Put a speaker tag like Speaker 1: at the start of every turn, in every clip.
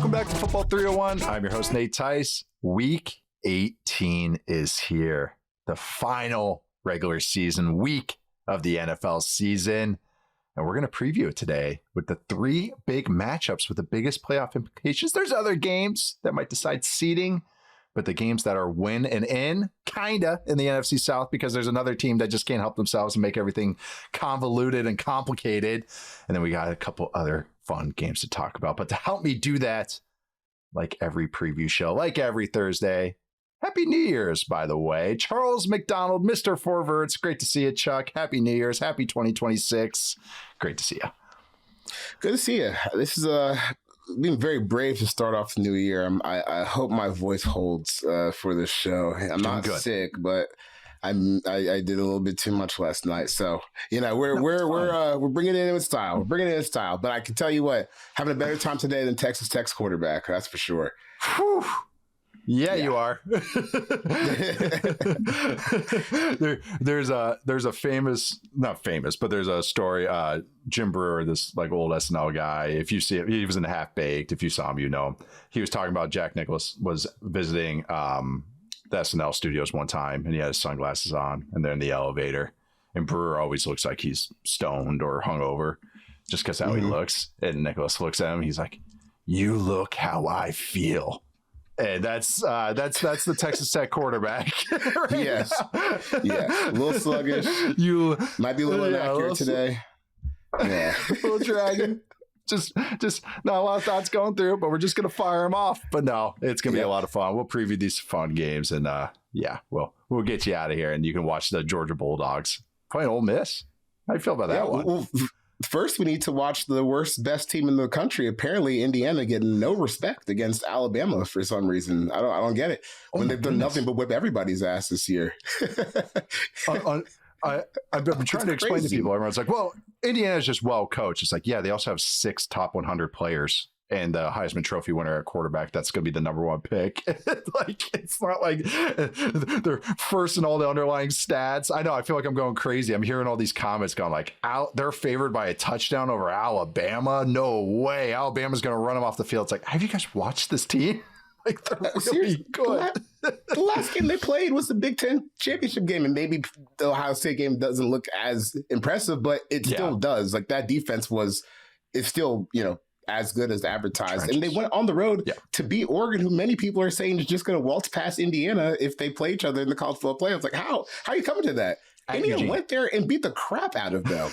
Speaker 1: Welcome back to Football 301. I'm your host, Nate Tice. Week 18 is here. The final regular season week of the NFL season. And we're going to preview it today with the three big matchups with the biggest playoff implications. There's other games that might decide seeding, but the games that are win and in, kinda, in the NFC South, because there's another team that just can't help themselves and make everything convoluted and complicated. And then we got a couple other fun games to talk about. But to help me do that, like every preview show, like every Thursday, Happy New Year's, by the way. Charles McDonald, Mr. Forver. It's great to see you, Chuck. Happy New Year's. Happy 2026. Great to see you.
Speaker 2: Good to see you. This is being very brave to start off the new year. I hope my voice holds for this show. I'm not sick, but I did a little bit too much last night. So, you know, we're bringing it in with style. We're bringing it in with style. But I can tell you what, having a better time today than Texas Tech's quarterback. That's for sure.
Speaker 1: Whew. Yeah, you are. There's a famous, not famous, but there's a story. Jim Brewer, this like old SNL guy. If you see it, he was in Half Baked. If you saw him, you know him. He was talking about Jack Nicklaus was visiting the SNL studios one time, and he had his sunglasses on, and they're in the elevator. And Brewer always looks like he's stoned or hungover, just because how he looks. And Nicklaus looks at him. He's like, "You look how I feel." And that's the Texas Tech quarterback. Right
Speaker 2: yes. Yeah. A little sluggish.
Speaker 1: You
Speaker 2: might be a little inaccurate today. Yeah.
Speaker 1: A little dragon. Just not a lot of thoughts going through, but we're just gonna fire him off. But no, it's gonna be a lot of fun. We'll preview these fun games, and we'll get you out of here, and you can watch the Georgia Bulldogs playing Ole Miss. How do you feel about that one?
Speaker 2: Well, first, we need to watch the best team in the country. Apparently, Indiana getting no respect against Alabama for some reason. I don't get it. When they've done nothing but whip everybody's ass this year.
Speaker 1: I've been trying to explain to people. Everyone's like, "Well, Indiana's just well coached." It's like, yeah, they also have 6 top 100 players and the Heisman Trophy winner at quarterback. That's going to be the number 1 pick. Like, it's not like they're first in all the underlying stats. I know. I feel like I'm going crazy. I'm hearing all these comments going like, they're favored by a touchdown over Alabama. No way. Alabama's going to run them off the field. It's like, have you guys watched this team? Like, they're really good.
Speaker 2: The last game they played was the Big Ten championship game, and maybe the Ohio State game doesn't look as impressive, but it still does. Like, that defense is still, you know, as good as advertised. Trenches. And they went on the road to beat Oregon, who many people are saying is just going to waltz past Indiana if they play each other in the college football playoffs. Like, how are you coming to that? Indiana went there and beat the crap out of them.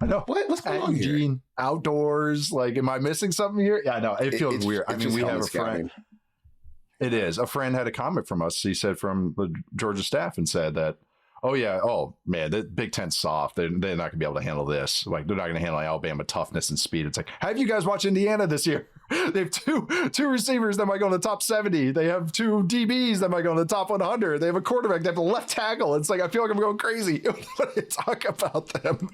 Speaker 1: I know.
Speaker 2: What's going on here?
Speaker 1: Outdoors. Like, am I missing something here? Yeah, I know. It feels weird. I mean, we have a friend. It is. A friend had a comment from us. He said from the Georgia staff and said that, oh man, the Big Ten's soft. They're not going to be able to handle this. Like, they're not going to handle Alabama toughness and speed. It's like, have you guys watched Indiana this year? They have two receivers that might go in the top 70. They have 2 DBs that might go in the top 100. They have a quarterback. They have a left tackle. It's like, I feel like I'm going crazy when I talk about them.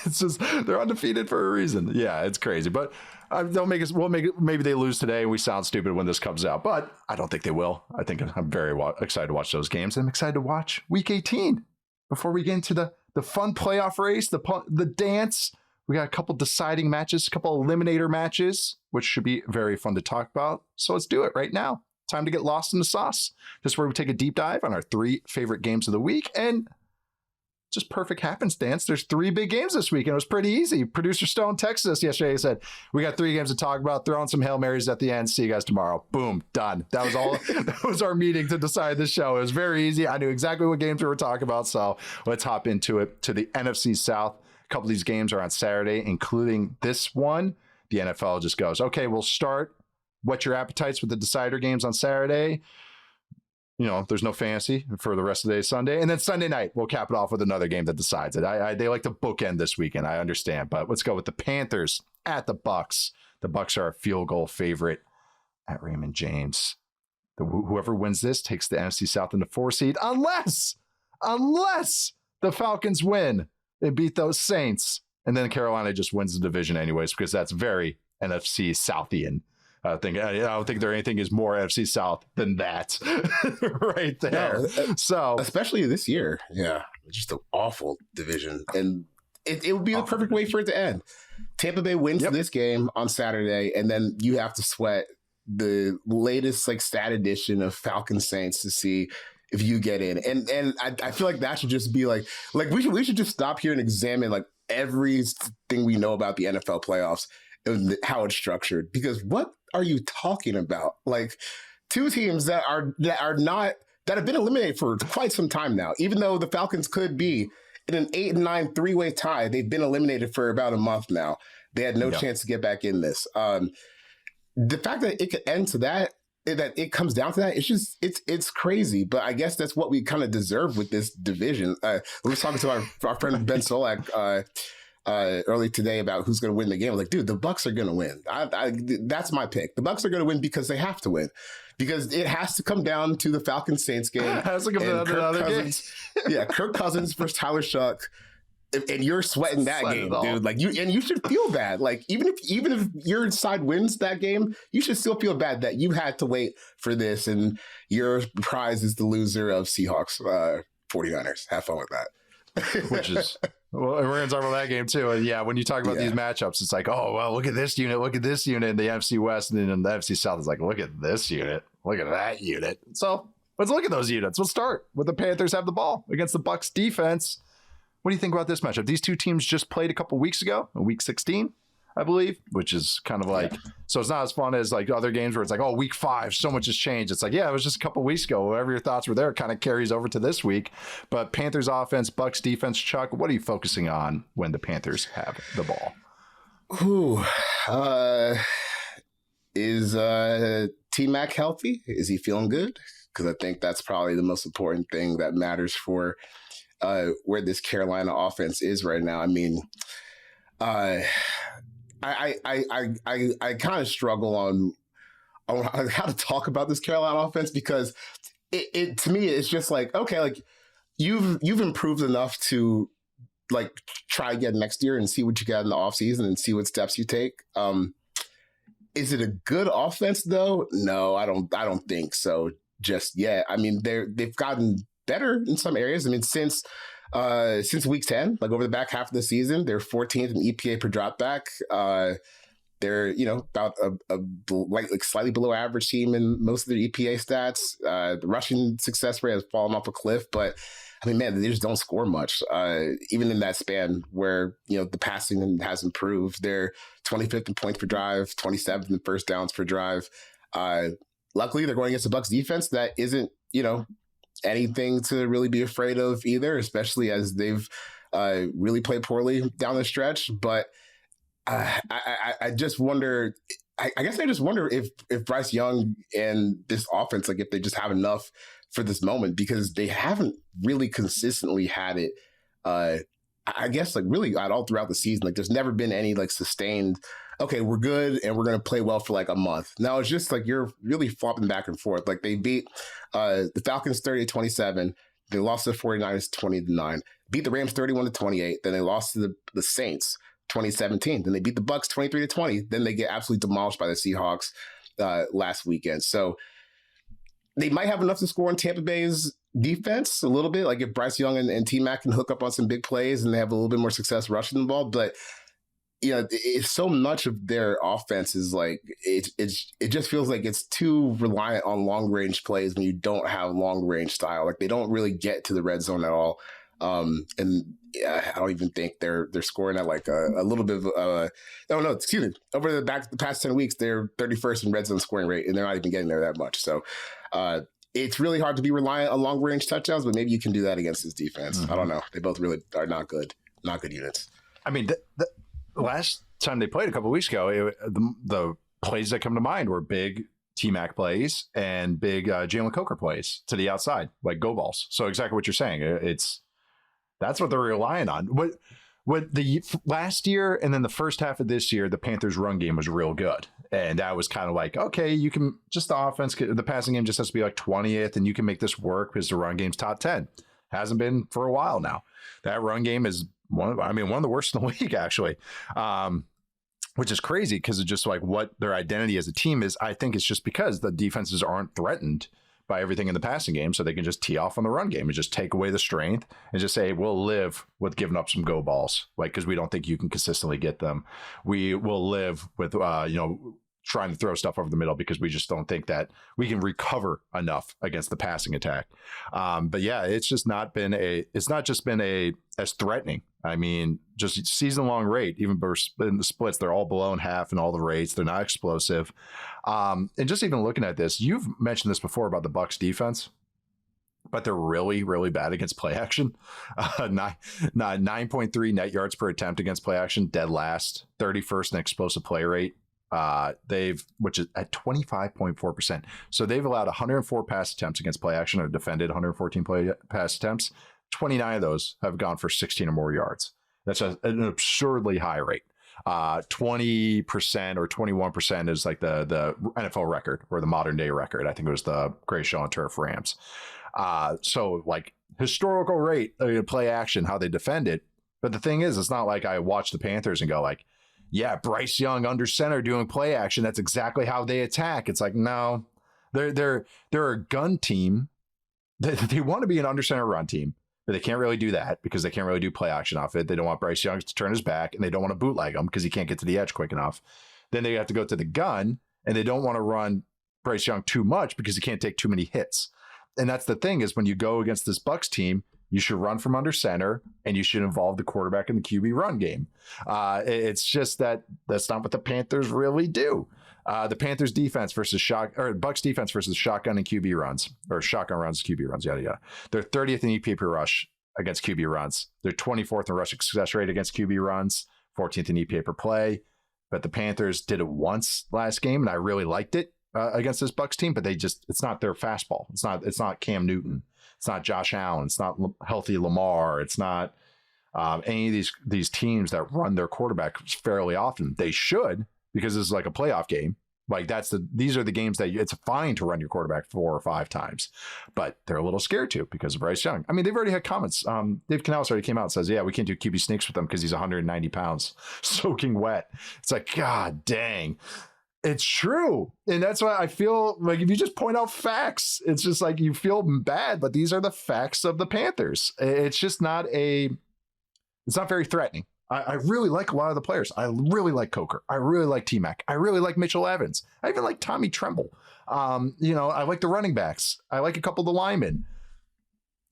Speaker 1: It's just, they're undefeated for a reason. Yeah, it's crazy. But maybe they lose today and we sound stupid when this comes out, but I don't think they will. I think I'm very excited to watch those games. I'm excited to watch week 18 before we get into the fun playoff race, the dance. We got a couple deciding matches, a couple eliminator matches, which should be very fun to talk about. So let's do it right now. Time to get lost in the sauce. Just where we take a deep dive on our 3 favorite games of the week, and just perfect happenstance. There's 3 big games this week, and it was pretty easy. Producer Stone texted us yesterday. He said, we got 3 games to talk about. Throw in some Hail Marys at the end. See you guys tomorrow. Boom. Done. That was all. That was our meeting to decide this show. It was very easy. I knew exactly what games we were talking about. So let's hop into it. To the NFC South. A couple of these games are on Saturday, including this one. The NFL just goes, okay, we'll start. Whet your appetites with the decider games on Saturday. You know, there's no fantasy for the rest of the day, Sunday. And then Sunday night, we'll cap it off with another game that decides it. They like to bookend this weekend. I understand. But let's go with the Panthers at the Bucs. The Bucs are a field goal favorite at Raymond James. Whoever wins this takes the NFC South in the 4 seed, unless the Falcons win and beat those Saints. And then Carolina just wins the division anyways, because that's very NFC Southian. I don't think there anything is more NFC South than that right there.
Speaker 2: No,
Speaker 1: so
Speaker 2: especially this year. Yeah. Just an awful division. And it would be the perfect way for it to end. Tampa Bay wins this game on Saturday, and then you have to sweat the latest like stat edition of Falcons Saints to see if you get in. And I feel like that should just be like we should just stop here and examine like everything we know about the NFL playoffs and how it's structured. Because what are you talking about? Like two teams that have been eliminated for quite some time now, even though the Falcons could be in an 8-9 3-way tie, they've been eliminated for about a month now. They had no chance to get back in this. The fact that it could end to that it comes down to that, it's crazy. But I guess that's what we kind of deserve with this division. We were talking to our friend Ben Solak early today about who's going to win the game. I'm like, dude, the Bucs are going to win. That's my pick. The Bucs are going to win because they have to win. Because it has to come down to the Falcons Saints game. It has to come down to the other games. Yeah, Kirk Cousins versus Tyler Shuck. And you're sweating that game, dude. Like you should feel bad. Like even if your side wins that game, you should still feel bad that you had to wait for this, and your prize is the loser of Seahawks 49ers. Have fun with that.
Speaker 1: Which is we're gonna talk about that game too. And yeah, when you talk about these matchups, it's like, oh well, look at this unit in the NFC West, and then in the NFC South, it's like, look at this unit, look at that unit. So let's look at those units. We'll start with the Panthers have the ball against the Bucs defense. What do you think about this matchup? These two teams just played a couple weeks ago, week 16, I believe, which is kind of like, so it's not as fun as like other games where it's like, oh, week 5, so much has changed. It's like, yeah, it was just a couple weeks ago. Whatever your thoughts were there kind of carries over to this week. But Panthers offense, Bucs defense, Chuck, what are you focusing on when the Panthers have the ball?
Speaker 2: Is T-Mac healthy? Is he feeling good? Because I think that's probably the most important thing that matters for where this Carolina offense is right now. I mean, I kind of struggle on how to talk about this Carolina offense, because it to me it's just like, okay, like you've improved enough to like try again next year and see what you got in the offseason and see what steps you take. Is it a good offense though? No, I don't think so just yet. I mean, they've gotten better in some areas. I mean, since week 10, like over the back half of the season, they're 14th in EPA per dropback. They're, about like slightly below average team in most of their EPA stats. The rushing success rate has fallen off a cliff, but I mean, man, they just don't score much. Even in that span where, the passing has improved. They're 25th in points per drive, 27th in first downs per drive. Luckily, they're going against the Bucs defense that isn't, anything to really be afraid of either, especially as they've really played poorly down the stretch. But I just wonder, I guess I just wonder if Bryce Young and this offense, like if they just have enough for this moment, because they haven't really consistently had it. I guess like really all throughout the season, like there's never been any like sustained, okay, we're good and we're going to play well for like a month. Now it's just like you're really flopping back and forth. Like they beat the Falcons 30-27. They lost to the 49ers 20-9. Beat the Rams 31-28. Then they lost to the Saints 2017. Then they beat the Bucs 23-20. Then they get absolutely demolished by the Seahawks last weekend. So they might have enough to score in Tampa Bay's defense a little bit. Like if Bryce Young and T-Mac can hook up on some big plays and they have a little bit more success rushing the ball. But it's so much of their offense is like it just feels like it's too reliant on long range plays when you don't have long range style. Like they don't really get to the red zone at all. And I don't even think they're scoring at like a little bit of excuse me. Over the past 10 weeks, they're 31st in red zone scoring rate, and they're not even getting there that much. So it's really hard to be reliant on long range touchdowns, but maybe you can do that against this defense. Mm-hmm. I don't know. They both really are not good units.
Speaker 1: I mean, the last time they played a couple of weeks ago, the plays that come to mind were big T-Mac plays and big Jalen Coker plays to the outside, like go balls. So exactly what you're saying. That's what they're relying on. What the last year and then the first half of this year, the Panthers' run game was real good. And that was kind of like, okay, you can just the offense, the passing game just has to be like 20th and you can make this work because the run game's top 10. Hasn't been for a while now. That run game is one of the worst in the league, actually, which is crazy because it's just like what their identity as a team is. I think it's just because the defenses aren't threatened by everything in the passing game so they can just tee off on the run game and just take away the strength and just say, we'll live with giving up some go balls, like, because we don't think you can consistently get them. We will live with, trying to throw stuff over the middle because we just don't think that we can recover enough against the passing attack. But yeah, it's just not been as threatening. I mean, just season long rate, even in the splits, they're all below in half in all the rates. They're not explosive. And just even looking at this, you've mentioned this before about the Bucs defense, but they're really, really bad against play action. 9.3 net yards per attempt against play action, dead last, 31st in explosive play rate. Which is at 25.4%. So they've allowed 104 pass attempts against play action or defended 114 pass attempts. 29 of those have gone for 16 or more yards. That's an absurdly high rate. 20% or 21% is like the NFL record or the modern day record. I think it was the Great Show on Turf Rams. So like historical rate play action, how they defend it. But the thing is, it's not like I watch the Panthers and go like, yeah, Bryce Young under center doing play action. That's exactly how they attack. It's like, no, they're a gun team. They want to be an under center run team, but they can't really do that because they can't really do play action off it. They don't want Bryce Young to turn his back, and they don't want to bootleg him because he can't get to the edge quick enough. Then they have to go to the gun, and they don't want to run Bryce Young too much because he can't take too many hits. And that's the thing is when you go against this Bucs team, you should run from under center, and you should involve the quarterback in the QB run game. It's just that's not what the Panthers really do. The Panthers defense versus Bucs defense versus shotgun and QB runs, or shotgun runs, QB runs, yada yada. They're 30th in EPA per rush against QB runs. They're 24th in rushing success rate against QB runs, 14th in EPA per play. But the Panthers did it once last game, and I really liked it against this Bucs team. But it's not their fastball. It's not Cam Newton. It's not Josh Allen. It's not healthy Lamar. It's not any of these teams that run their quarterback fairly often. They should, because this is like a playoff game. Like these are the games that it's fine to run your quarterback 4 or 5 times, but they're a little scared to because of Bryce Young. I mean, they've already had comments. Dave Canales already came out and says, yeah, we can't do QB sneaks with him because he's 190 pounds soaking wet. It's like, God dang. It's true. And that's why I feel like if you just point out facts, it's just like you feel bad, but these are the facts of the Panthers. It's just it's not very threatening. I really like a lot of the players. I really like Coker. I really like T-Mac. I really like Mitchell Evans. I even like Tommy Tremble. I like the running backs. I like a couple of the linemen.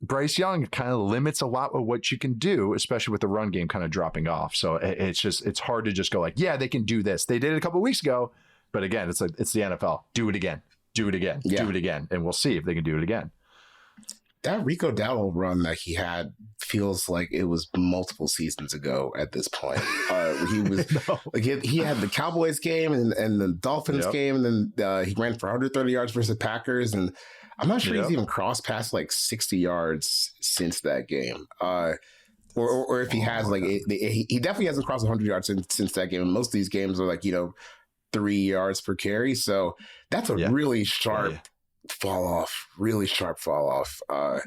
Speaker 1: Bryce Young kind of limits a lot of what you can do, especially with the run game kind of dropping off. So it's hard to just go like, yeah, they can do this. They did it a couple of weeks ago. But again, it's the NFL. Do it again. Do it again. Yeah. Do it again. And we'll see if they can do it again.
Speaker 2: That Rico Dowdle run that he had feels like it was multiple seasons ago at this point. He was like he had the Cowboys game and the Dolphins game, and then he ran for 130 yards versus the Packers. And I'm not sure he's even crossed past like 60 yards since that game. Or if he has, he definitely hasn't crossed 100 yards since that game. And most of these games are like, 3 yards per carry. So that's a really sharp fall off. Really sharp fall off. I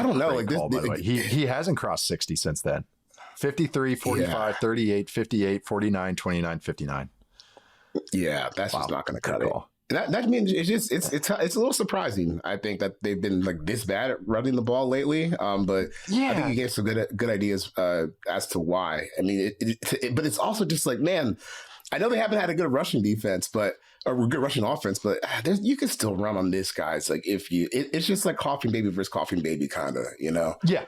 Speaker 2: don't know. Like
Speaker 1: call, this, he hasn't crossed 60 since then. 53, 45, 38, 58, 49, 29, 59.
Speaker 2: Yeah, that's just not going to cut it. That means it's a little surprising. I think that they've been like this bad at running the ball lately. But I think you gave some good ideas as to why. I mean, but it's also just like, man, I know they haven't had a good rushing defense, or good rushing offense, but you can still run on this, guys. Like it's just like coughing baby versus coughing baby, kind of,
Speaker 1: Yeah.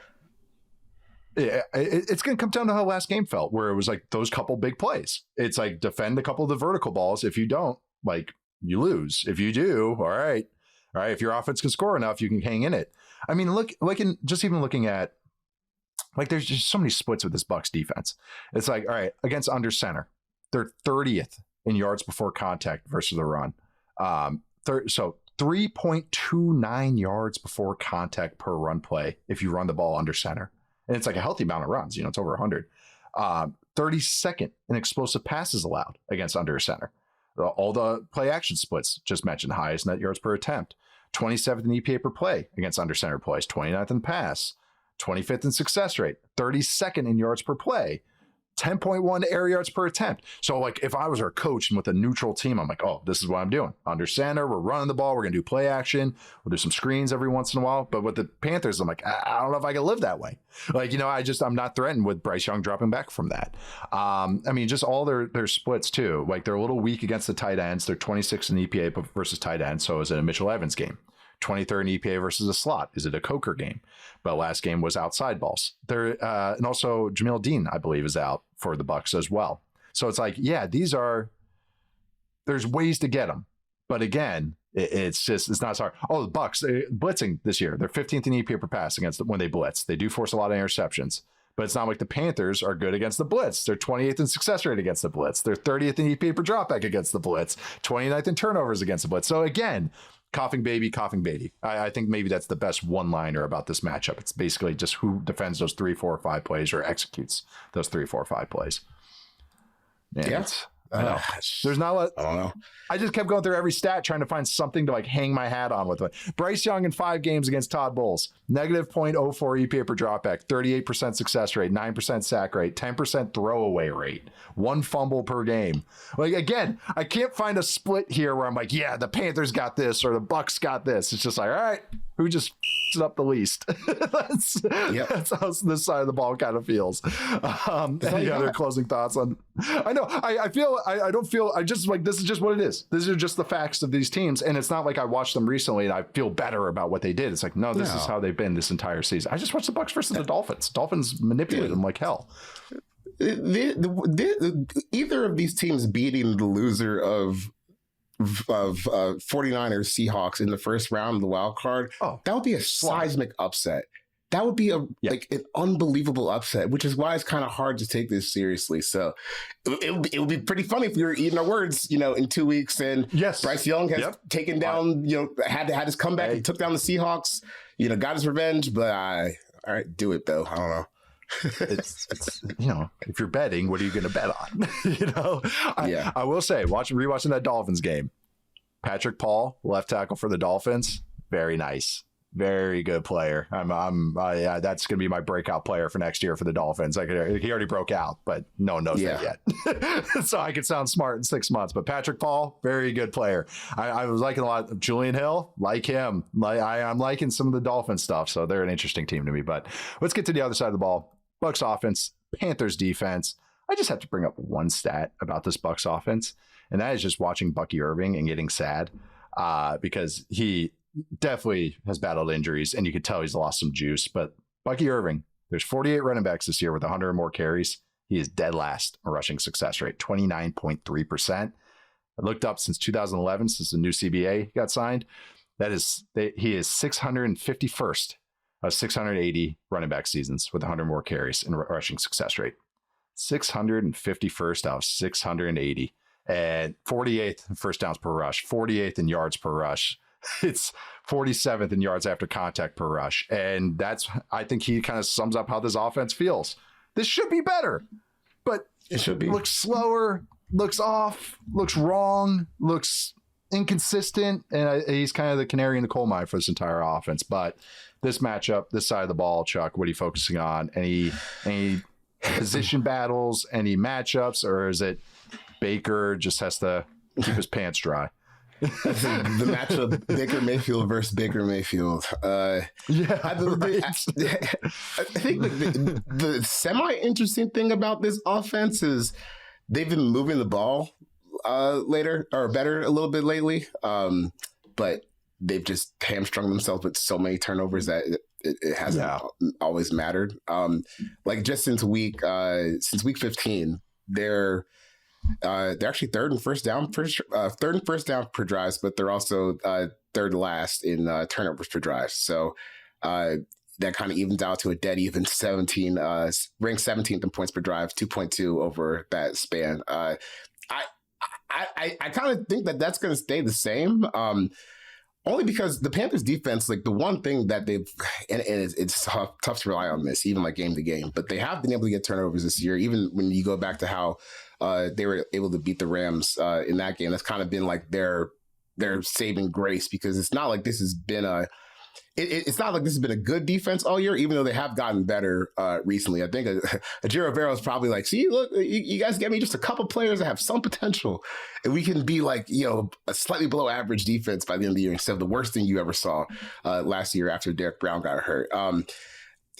Speaker 1: It's going to come down to how last game felt, where it was like those couple big plays. It's like defend a couple of the vertical balls. If you don't, like, you lose. If you do, all right. If your offense can score enough, you can hang in it. I mean, look, like even looking at, like, there's just so many splits with this Bucs defense. It's like, all right, against under center, they're 30th in yards before contact versus the run. So 3.29 yards before contact per run play if you run the ball under center. And it's like a healthy amount of runs. It's over 100. 32nd in explosive passes allowed against under center. All the play action splits just mentioned, highest net yards per attempt. 27th in EPA per play against under center plays. 29th in pass. 25th in success rate. 32nd in yards per play. 10.1 air yards per attempt. So like if I was our coach and with a neutral team, I'm like, oh, this is what I'm doing. Under center, we're running the ball. We're going to do play action. We'll do some screens every once in a while. But with the Panthers, I'm like, I don't know if I can live that way. Like, I'm not threatened with Bryce Young dropping back from that. I mean, just all their splits too. Like they're a little weak against the tight ends. They're 26 in EPA versus tight ends. So is it a Mitchell Evans game? 23rd in EPA versus a slot. Is it a Coker game? But last game was outside balls. And also Jamil Dean, I believe, is out for the Bucs as well. So it's like, yeah, there's ways to get them. But again, it's not sorry. Oh, the Bucs blitzing this year. They're 15th in EPA per pass when they blitz. They do force a lot of interceptions. But it's not like the Panthers are good against the blitz. They're 28th in success rate against the blitz. They're 30th in EPA per dropback against the blitz. 29th in turnovers against the blitz. So again, coughing baby. I think maybe that's the best one-liner about this matchup. It's basically just who defends those 3, 4, 5 plays or executes those 3, 4, 5 plays. And
Speaker 2: yeah.
Speaker 1: I know. There's not a lot. I don't know. I just kept going through every stat trying to find something to like hang my hat on with. Bryce Young in 5 games against Todd Bowles, negative 0.04 EPA per dropback, 38% success rate, 9% sack rate, 10% throwaway rate, 1 fumble per game. Like again, I can't find a split here where I'm like, yeah, the Panthers got this or the Bucs got this. It's just like, all right, who just it up the least? That's how this side of the ball kind of feels. Any other closing thoughts on? I know. I don't feel. I just like this is just what it is. These are just the facts of these teams, and it's not like I watched them recently and I feel better about what they did. It's like this is how they've been this entire season. I just watched the Bucs versus the Dolphins. Dolphins manipulated them like hell.
Speaker 2: Either of these teams beating the loser of 49ers Seahawks in the first round of the wild card, that would be a seismic upset. That would be like an unbelievable upset, which is why it's kind of hard to take this seriously. So it would be pretty funny if we were eating our words, in 2 weeks and Bryce Young has taken down, had his comeback and took down the Seahawks, got his revenge. But all right, do it though. I don't know.
Speaker 1: it's if you're betting, what are you going to bet on? I will say, rewatching that Dolphins game, Patrick Paul, left tackle for the Dolphins, very nice, very good player. That's going to be my breakout player for next year for the Dolphins. He already broke out, but no one knows that yet. So I could sound smart in 6 months. But Patrick Paul, very good player. I was liking a lot of Julian Hill, like him. I'm liking some of the Dolphin stuff. So they're an interesting team to me. But let's get to the other side of the ball. Bucs offense, Panthers defense. I just have to bring up one stat about this Bucs offense, and that is just watching Bucky Irving and getting sad because he definitely has battled injuries, and you could tell he's lost some juice. But Bucky Irving, there's 48 running backs this year with 100 or more carries. He is dead last in rushing success rate, 29.3%. I looked up since 2011, since the new CBA got signed. He is 651st. 680 running back seasons with 100 more carries in rushing success rate. 651st out of 680. And 48th in first downs per rush, 48th in yards per rush. It's 47th in yards after contact per rush. And I think he kind of sums up how this offense feels. This should be better, but
Speaker 2: it should be.
Speaker 1: Looks slower, looks off, looks wrong, looks inconsistent. And he's kind of the canary in the coal mine for this entire offense. But this matchup, this side of the ball, Chuck, what are you focusing on? Any position battles, any matchups, or is it Baker just has to keep his pants dry?
Speaker 2: The matchup, Baker Mayfield versus Baker Mayfield. I think the semi-interesting thing about this offense is they've been moving the ball better a little bit lately, but they've just hamstrung themselves with so many turnovers that it hasn't always mattered. Like just since week 15, they're actually third and first down per drives, but they're also third last in turnovers per drive. So that kind of evens out to a dead even 17, ranked 17th in points per drive, 2.2 over that span. I kind of think that that's going to stay the same. Only because the Panthers defense, like the one thing that they've, and it's tough to rely on this, even like game to game, but they have been able to get turnovers this year, even when you go back to how they were able to beat the Rams in that game. That's kind of been like their saving grace, because it's not like this has been it's not like this has been a good defense all year, even though they have gotten better recently. I think Ajiro Vera is probably like, see, look, you guys get me just a couple players that have some potential, and we can be like, a slightly below average defense by the end of the year instead of the worst thing you ever saw last year after Derek Brown got hurt.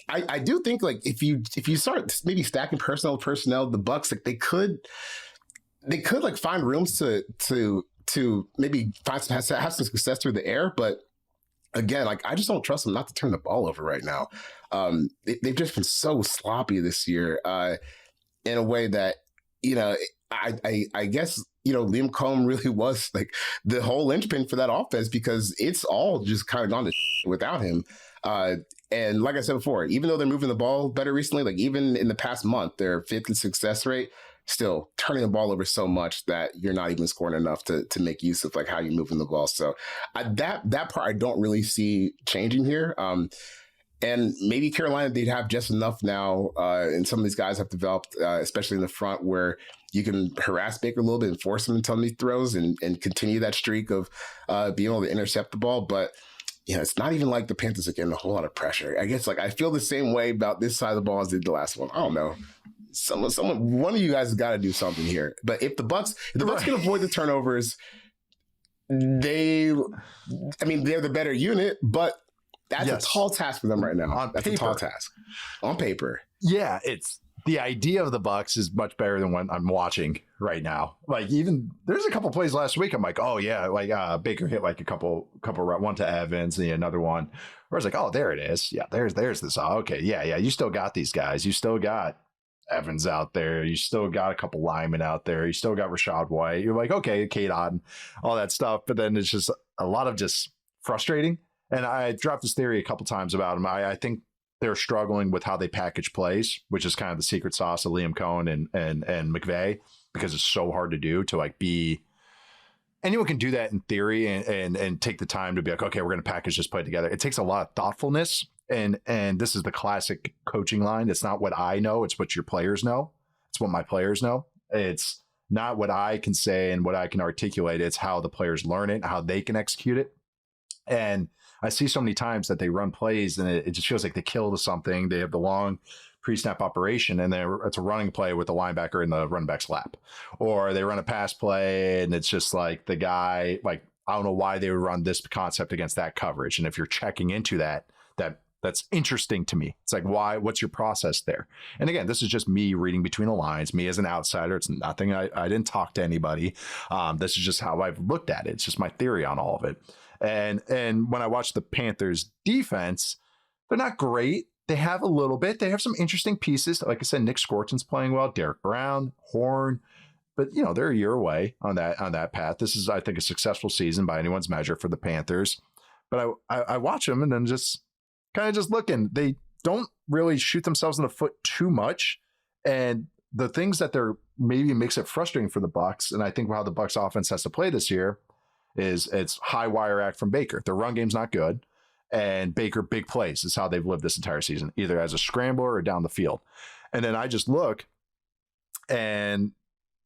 Speaker 2: I do think like if you start maybe stacking personnel, the Bucs, like they could like find rooms to maybe have some success through the air, but again, like I just don't trust them not to turn the ball over right now. They've just been so sloppy this year in a way that, I guess, Liam Cohen really was like the whole linchpin for that offense because it's all just kind of gone to without him. And like I said before, even though they're moving the ball better recently, like even in the past month, their fifth in success rate, still turning the ball over so much that you're not even scoring enough to make use of like how you're moving the ball. So that part I don't really see changing here. And maybe Carolina, they'd have just enough now. And some of these guys have developed, especially in the front, where you can harass Baker a little bit and force him into these throws and continue that streak of being able to intercept the ball. But it's not even like the Panthers are getting a whole lot of pressure. I guess like I feel the same way about this side of the ball as did the last one. I don't know. One of you guys has got to do something here. But if the Bucs can avoid the turnovers, they're the better unit, but that's a tall task for them right now. That's a tall task on paper.
Speaker 1: Yeah, it's the idea of the Bucs is much better than what I'm watching right now. Like even there's a couple plays last week. I'm like, oh yeah, like Baker hit like a couple one to Evans and another one. Where I was like, oh, there it is. Yeah, there's this. Oh, okay, yeah. You still got these guys. You still got Evans out there. You still got a couple linemen out there. You still got Rashad White. You're like, okay, Kate Otten, all that stuff. But then it's just a lot of just frustrating. And I dropped this theory a couple times about them. I think they're struggling with how they package plays, which is kind of the secret sauce of Liam Cohen and McVay, because it's so hard to do to like be. Anyone can do that in theory and take the time to be like, okay, we're going to package this play together. It takes a lot of thoughtfulness. And this is the classic coaching line. It's not what I know. It's what your players know. It's what my players know. It's not what I can say and what I can articulate. It's how the players learn it, how they can execute it. And I see so many times that they run plays and it just feels like they kill to something. They have the long pre-snap operation and then it's a running play with the linebacker in the running back's lap. Or they run a pass play and it's just like the guy, like, I don't know why they would run this concept against that coverage. And if you're checking into that's interesting to me. It's like, why? What's your process there? And again, this is just me reading between the lines, me as an outsider. It's nothing. I didn't talk to anybody. This is just how I've looked at it. It's just my theory on all of it. And when I watch the Panthers defense, they're not great. They have a little bit. They have some interesting pieces. Like I said, Nick Scorton's playing well. Derek Brown, Horn. But, they're a year away on that path. This is, I think, a successful season by anyone's measure for the Panthers. But I watch them and then just kind of just looking. They don't really shoot themselves in the foot too much. And the things that they're maybe makes it frustrating for the Bucs, and I think how the Bucs offense has to play this year, is it's high wire act from Baker. Their run game's not good. And Baker, big plays is how they've lived this entire season, either as a scrambler or down the field. And then I just look and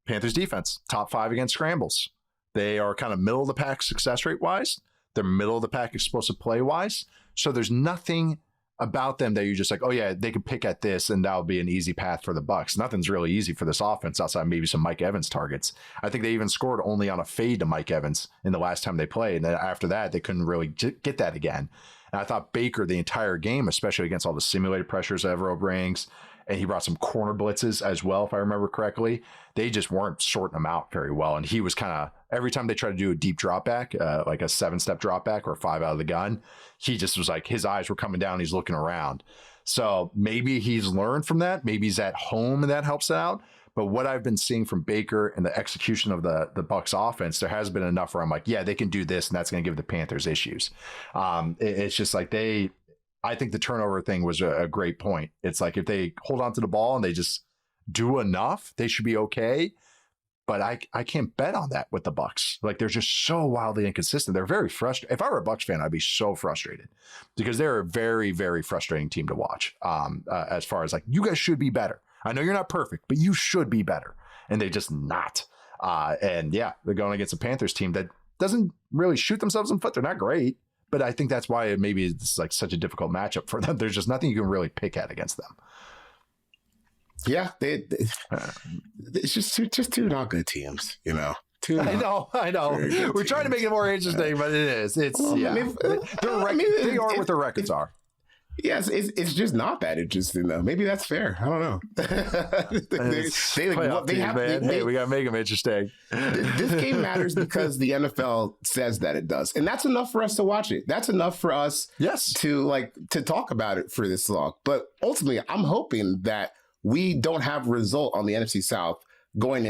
Speaker 1: Panthers defense, top 5 against scrambles. They are kind of middle of the pack success rate wise. They're middle of the pack explosive play wise. So there's nothing about them that you're just like, oh yeah, they could pick at this and that'll be an easy path for the Bucs. Nothing's really easy for this offense outside maybe some Mike Evans targets. I think they even scored only on a fade to Mike Evans in the last time they played. And then after that, they couldn't really get that again. And I thought Baker, the entire game, especially against all the simulated pressures Evero brings, and he brought some corner blitzes as well, if I remember correctly. They just weren't sorting them out very well. And he was kind of, every time they tried to do a deep drop back, like a 7-step drop back or 5 out of the gun, he just was like, his eyes were coming down. He's looking around. So maybe he's learned from that. Maybe he's at home and that helps out. But what I've been seeing from Baker and the execution of the Bucs offense, there has been enough where I'm like, yeah, they can do this, and that's going to give the Panthers issues. It's just like I think the turnover thing was a great point. It's like if they hold on to the ball and they just do enough, they should be okay. But I can't bet on that with the Bucs. Like they're just so wildly inconsistent. They're very frustrated. If I were a Bucs fan, I'd be so frustrated because they're a very, very frustrating team to watch. As far as like, you guys should be better. I know you're not perfect, but you should be better. And they just not. And yeah, they're going against a Panthers team that doesn't really shoot themselves in the foot. They're not great, But I think that's why maybe it's like such a difficult matchup for them. There's just nothing you can really pick at against them.
Speaker 2: Yeah, it's just two not good teams, you know.
Speaker 1: I know. We're trying to make it more interesting, but it is. It's they are what their records are.
Speaker 2: Yes, it's just not that interesting though. Maybe that's fair. I don't know.
Speaker 1: We gotta make them interesting.
Speaker 2: This game matters because the NFL says that it does, and that's enough for us to watch it. That's enough for us, to talk about it for this long. But ultimately, I'm hoping that we don't have a result on the NFC South going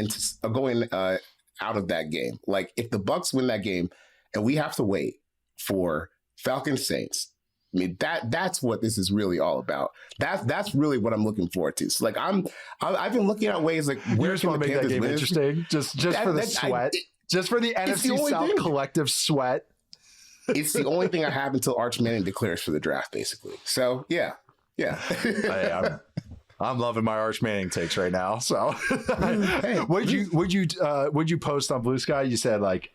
Speaker 2: out of that game. Like if the Bucs win that game, and we have to wait for Falcons Saints. I mean, that's what this is really all about. That's really what I'm looking forward to. So like I've been looking at ways like where
Speaker 1: you just want to make that game interesting, just for the sweat, just for the NFC South collective sweat.
Speaker 2: It's the only thing I have until Arch Manning declares for the draft, basically. So yeah.
Speaker 1: I'm loving my Arch Manning takes right now. So, would you post on Blue Sky? You said like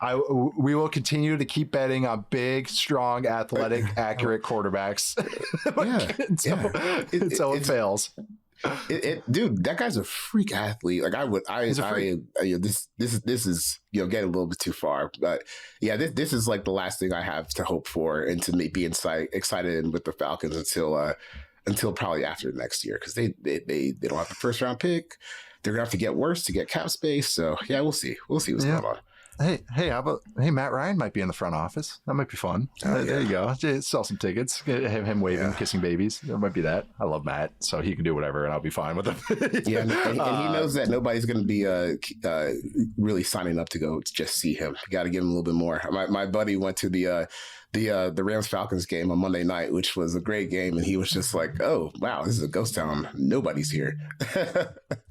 Speaker 1: we will continue to keep betting on big, strong, athletic, accurate quarterbacks until it fails.
Speaker 2: Dude, that guy's a freak athlete. Like this is getting a little bit too far, but yeah, this is like the last thing I have to hope for and to be excited with the Falcons until probably after next year, because they don't have the first round pick. They're gonna have to get worse to get cap space. So yeah, we'll see what's going on.
Speaker 1: Hey, Matt Ryan might be in the front office. That might be fun. There you go. Sell some tickets. Have him waving, kissing babies. That might be that. I love Matt, so he can do whatever, and I'll be fine with him.
Speaker 2: And he knows that nobody's going to be really signing up to go just see him. You got to give him a little bit more. My buddy went to the Rams Falcons game on Monday night, which was a great game, and he was just like, "Oh wow, this is a ghost town. Nobody's here."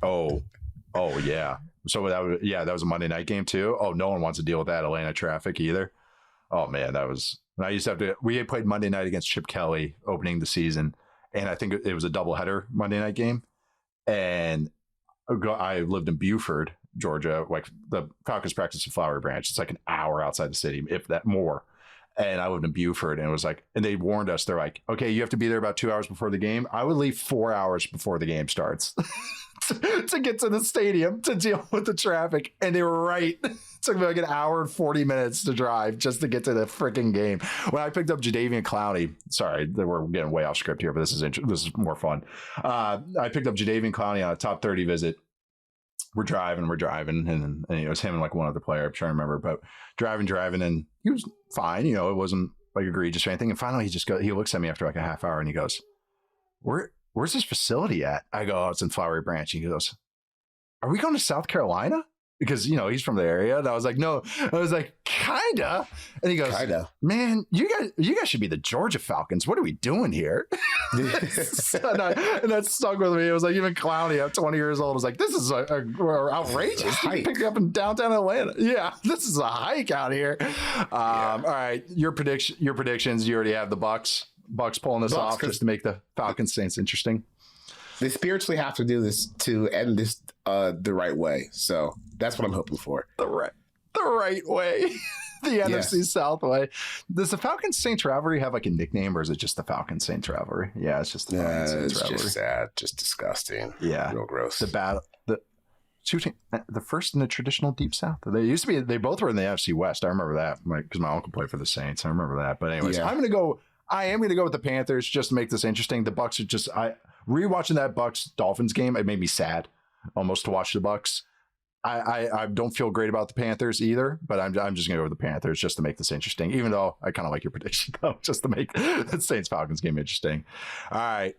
Speaker 1: Oh yeah. So that was a Monday night game too. Oh, no one wants to deal with that Atlanta traffic either. Oh man, I used to have to. We had played Monday night against Chip Kelly opening the season, and I think it was a doubleheader Monday night game. And I lived in Buford, Georgia. Like the Falcons practice in Flowery Branch. It's like an hour outside the city, if that more. And I lived in Buford, and it was like, and they warned us. They're like, okay, you have to be there about 2 hours before the game. I would leave 4 hours before the game starts to get to the stadium to deal with the traffic. And they were right. It took me like an hour and 40 minutes to drive just to get to the freaking game. When I picked up Jadeveon Clowney, sorry, we're getting way off script here, but this is more fun. I picked up Jadeveon Clowney on a top 30 visit. We're driving, and it was him and like one other player, I'm trying to remember, but driving, and he was fine. It wasn't like egregious or anything. And finally, he looks at me after like a half hour and he goes, where's this facility at? I go, oh, it's in Flowery Branch. He goes, are we going to South Carolina? Because, he's from the area. And I was like, no. I was like, kinda. And he goes, kinda. Man, you guys should be the Georgia Falcons. What are we doing here? and that stuck with me. It was like, even Clowney at 20 years old was like, this is outrageous. He picked me up in downtown Atlanta. Yeah, this is a hike out here. All right, your predictions. You already have the Bucs pulling this off just to make the Falcons Saints interesting.
Speaker 2: They spiritually have to do this to end this the right way. So that's what I'm hoping for.
Speaker 1: The right way. The NFC South way. Does the Falcons Saints rivalry have like a nickname, or is it just the Falcons Saints rivalry? Yeah, it's just the Falcons Saints rivalry. It's just sad,
Speaker 2: just disgusting.
Speaker 1: Yeah,
Speaker 2: real gross.
Speaker 1: The battle, the first in the traditional Deep South. They used to be. They both were in the NFC West. I remember that because my uncle played for the Saints. I remember that. But anyways, I am going to go with the Panthers just to make this interesting. The Bucs are just rewatching that Bucs Dolphins game. It made me sad almost to watch the Bucs. I don't feel great about the Panthers either, but I'm just going to go with the Panthers just to make this interesting, even though I kind of like your prediction, though, just to make the Saints-Falcons game interesting. All right.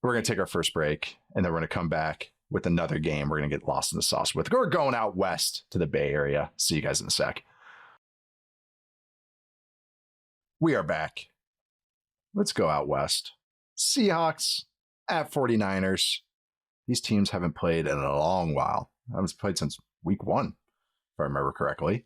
Speaker 1: We're going to take our first break, and then we're going to come back with another game we're going to get lost in the sauce with. We're going out west to the Bay Area. See you guys in a sec. We are back. Let's go out west. Seahawks at 49ers. These teams haven't played in a long while. I haven't played since week 1, if I remember correctly.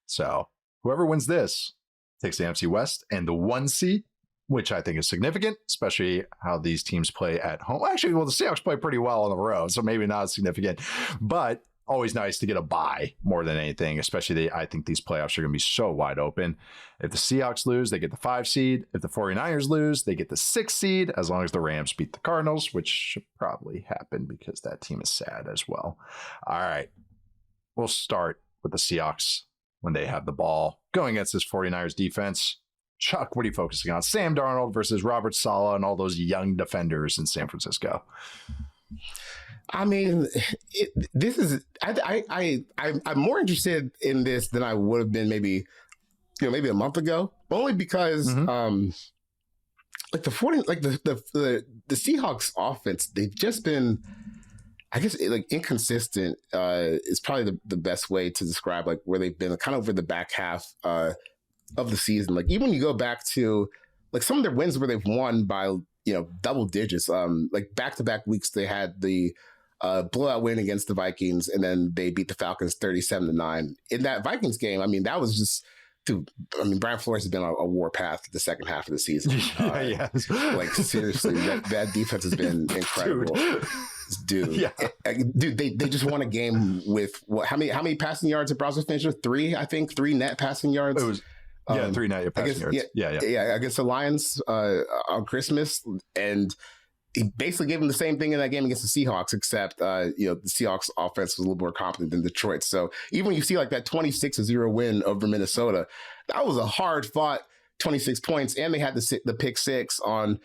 Speaker 1: So whoever wins this takes the NFC West and the 1 seed, which I think is significant, especially how these teams play at home. Actually, the Seahawks play pretty well on the road, so maybe not as significant. But always nice to get a bye more than anything, especially I think these playoffs are going to be so wide open. If the Seahawks lose, they get the 5 seed. If the 49ers lose, they get the 6 seed, as long as the Rams beat the Cardinals, which should probably happen because that team is sad as well. All right. We'll start with the Seahawks when they have the ball going against this 49ers defense. Chuck, what are you focusing on? Sam Darnold versus Robert Saleh and all those young defenders in San Francisco.
Speaker 2: I mean, I'm more interested in this than I would have been maybe a month ago, only because like the Seahawks offense, they've just been, I guess, like inconsistent is probably the best way to describe like where they've been kind of over the back half of the season. Like even when you go back to like some of their wins where they've won by double digits, like back-to-back weeks they had the blowout win against the Vikings, and then they beat the Falcons 37-9. In that Vikings game, I mean, that was just, dude, I mean, Brian Flores has been a warpath the second half of the season. Like seriously, that defense has been incredible. Dude, dude, they just won a game with how many passing yards did Browser finish with? 3, I think, 3 net passing yards.
Speaker 1: It was 3 net passing yards.
Speaker 2: Yeah, against the Lions on Christmas, and he basically gave them the same thing in that game against the Seahawks, except the Seahawks offense was a little more competent than Detroit. So even when you see like that 26-0 win over Minnesota, that was a hard fought 26 points, and they had the pick 6 on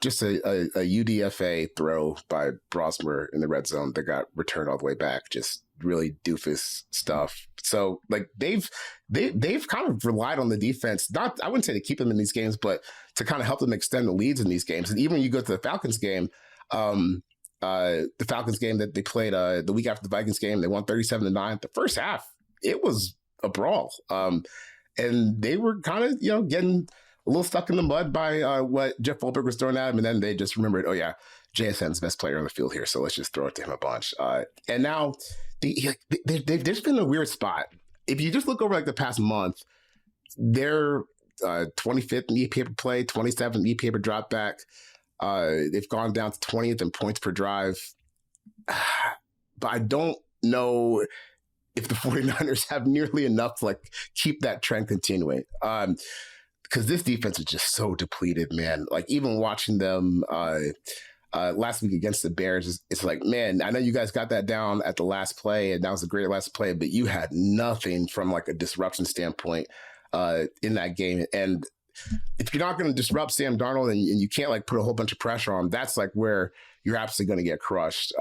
Speaker 2: just a UDFA throw by Brosmer in the red zone that got returned all the way back. Just really doofus stuff. So like they've kind of relied on the defense. Not, I wouldn't say to keep them in these games, but to kind of help them extend the leads in these games. And even when you go to the Falcons game, the Falcons game that they played the week after the Vikings game, they won 37-9. The first half, it was a brawl. And they were kind of, getting a little stuck in the mud by what Jeff Goldberg was throwing at him. And then they just remembered, oh yeah, JSN's best player on the field here, so let's just throw it to him a bunch. And now they've just been in a weird spot. If you just look over like the past month, they're 25th in EPA per play, 27th in EPA per drop back. They've gone down to 20th in points per drive. But I don't know if the 49ers have nearly enough to like keep that trend continuing. Because this defense is just so depleted, man. Like even watching them last week against the Bears, it's like, man, I know you guys got that down at the last play, and that was a great last play, but you had nothing from like a disruption standpoint in that game. And if you're not going to disrupt Sam Darnold and you can't like put a whole bunch of pressure on him, that's like where you're absolutely going to get crushed.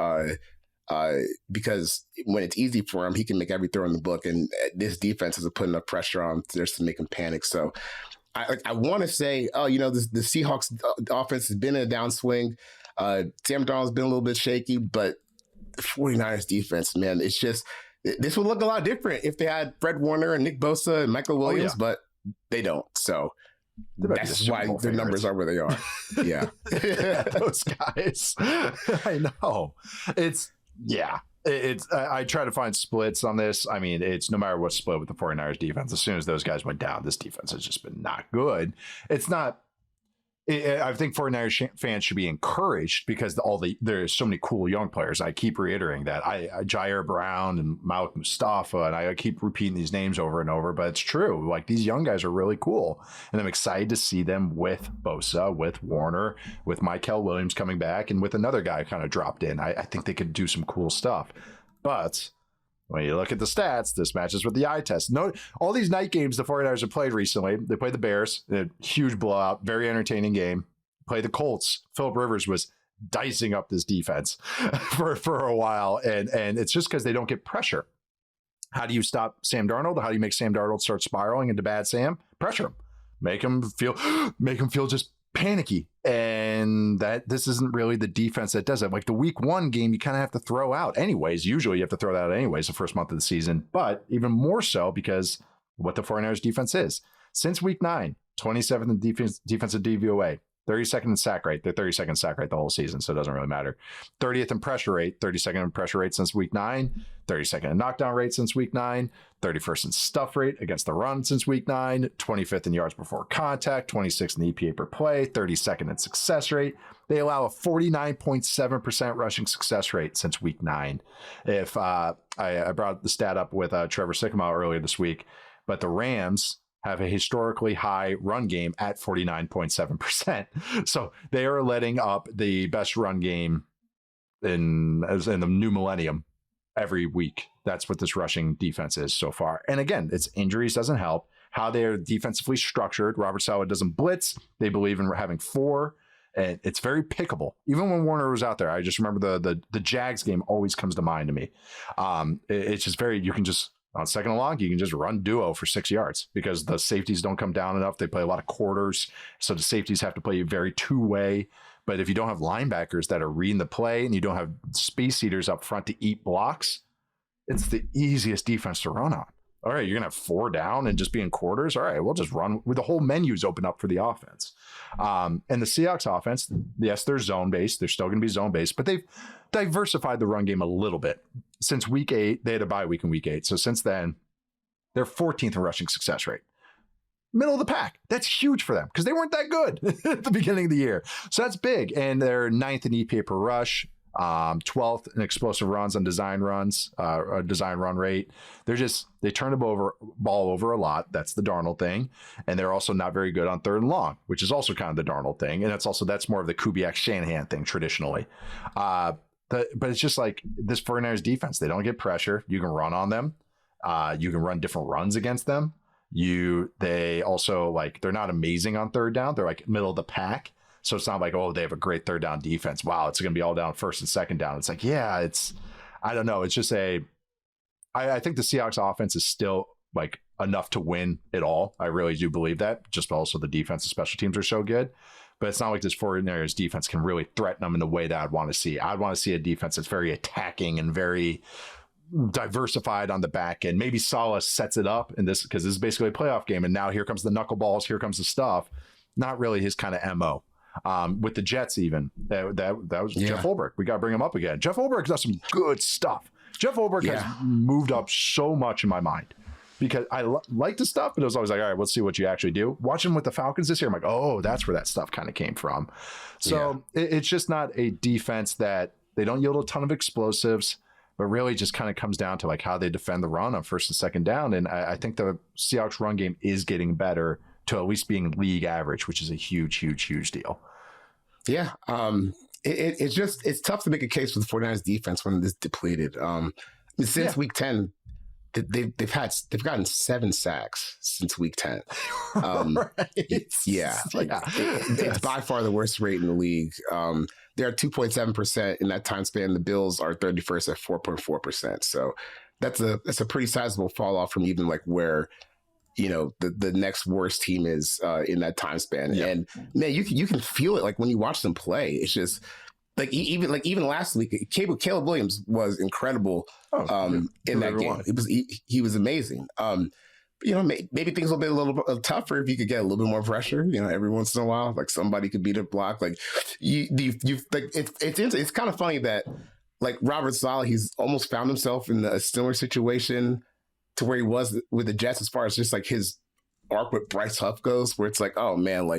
Speaker 2: Because when it's easy for him, he can make every throw in the book, and this defense isn't putting enough pressure on him just to make him panic. So I want to say, the Seahawks offense has been in a downswing. Sam Darnold's been a little bit shaky, but the 49ers defense, man, it's just, this would look a lot different if they had Fred Warner and Nick Bosa and Michael Williams, but they don't. So that's why their numbers are where they are. Yeah.
Speaker 1: Those guys. I know. I try to find splits on this. I mean, it's no matter what split with the 49ers defense, as soon as those guys went down, this defense has just been not good. It's not, I think 49ers fans should be encouraged because there's so many cool young players. I keep reiterating that. Jair Brown and Malik Mustafa, and I keep repeating these names over and over, but it's true. Like, these young guys are really cool, and I'm excited to see them with Bosa, with Warner, with Michael Williams coming back, and with another guy kind of dropped in. I think they could do some cool stuff. But when you look at the stats, this matches with the eye test. No, all these night games the 49ers have played recently. They played the Bears, a huge blowout, very entertaining game. Played the Colts. Phillip Rivers was dicing up this defense for a while, and it's just because they don't get pressure. How do you stop Sam Darnold? How do you make Sam Darnold start spiraling into bad Sam? Pressure him. Make him feel just panicky, and that this isn't really the defense that does it. Like the week 1 game, you kind of have to throw out anyways. Usually you have to throw that out anyways the first month of the season, but even more so because what the 49ers defense is. Since week 9, 27th in defensive DVOA, 32nd in sack rate. They're 32nd in sack rate the whole season, so it doesn't really matter. 30th in pressure rate, 32nd in pressure rate since week 9, 32nd in knockdown rate since week 9, 31st in stuff rate against the run since week 9, 25th in yards before contact, 26th in EPA per play, 32nd in success rate. They allow a 49.7% rushing success rate since week 9. If I brought the stat up with Trevor Sycamore earlier this week, but the Rams have a historically high run game at 49.7%. So they are letting up the best run game in the new millennium every week. That's what this rushing defense is so far. And again, it's injuries doesn't help. How they're defensively structured. Robert Saleh doesn't blitz. They believe in having 4. And it's very pickable. Even when Warner was out there, I just remember the Jags game always comes to mind to me. It's just very, you can just, on second and long, you can just run duo for 6 yards because the safeties don't come down enough. They play a lot of quarters. So the safeties have to play very two-way. But if you don't have linebackers that are reading the play and you don't have space eaters up front to eat blocks, it's the easiest defense to run on. All right, you're going to have 4 down and just be in quarters. All right, we'll just run. The whole menu's open up for the offense. And the Seahawks offense, yes, they're zone-based. They're still going to be zone-based, but they've diversified the run game a little bit. Since week 8, they had a bye week in week 8. So since then, they're 14th in rushing success rate. Middle of the pack. That's huge for them because they weren't that good at the beginning of the year. So that's big. And they're 9th in EPA per rush. 12th in explosive runs on design runs, design run rate. They turn the ball over a lot. That's the Darnold thing. And they're also not very good on third and long, which is also kind of the Darnold thing. And that's more of the Kubiak Shanahan thing traditionally. But it's just like this 49ers defense. They don't get pressure. You can run on them. You can run different runs against them. They also they're not amazing on third down. They're like middle of the pack. So it's not like, oh, they have a great third down defense. Wow, it's going to be all down first and second down. It's like, yeah, I don't know. It's just I think the Seahawks offense is still enough to win it all. I really do believe that. Just also the defense and special teams are so good. But it's not like this 49ers defense can really threaten them in the way that I'd want to see. I'd want to see a defense that's very attacking and very diversified on the back end. Maybe Saleh sets it up in this because this is basically a playoff game. And now here comes the knuckleballs. Here comes the stuff. Not really his kind of MO. With the Jets, even that was Jeff Ulbrich. We got to bring him up again. Jeff Ulbrich does some good stuff. Jeff Ulbrich has moved up so much in my mind because I like the stuff, but it was always like, all right, let's see what you actually do. Watching with the Falcons this year, I'm like, oh, that's where that stuff kind of came from. So it's just not a defense that they don't yield a ton of explosives, but really just kind of comes down to how they defend the run on first and second down. And I think the Seahawks run game is getting better to at least being league average, which is a huge, huge, huge deal. Yeah.
Speaker 2: It's tough to make a case for the 49ers defense when it's depleted. Since week 10, they've gotten 7 sacks since week 10. It's by far the worst rate in the league. They're at 2.7% in that time span. The Bills are 31st at 4.4%. So that's a pretty sizable fall off from even where the next worst team is in that time span. Yep. And man, you can feel it when you watch them play. It's just even last week, Caleb Williams was incredible in that game. He was amazing. Maybe things will be a little bit tougher if you could get a little bit more pressure. Every once in a while, somebody could beat a block. It's kind of funny that Robert Saleh, he's almost found himself in a similar situation to where he was with the Jets as far as just his arc with Bryce Huff goes, where it's oh man,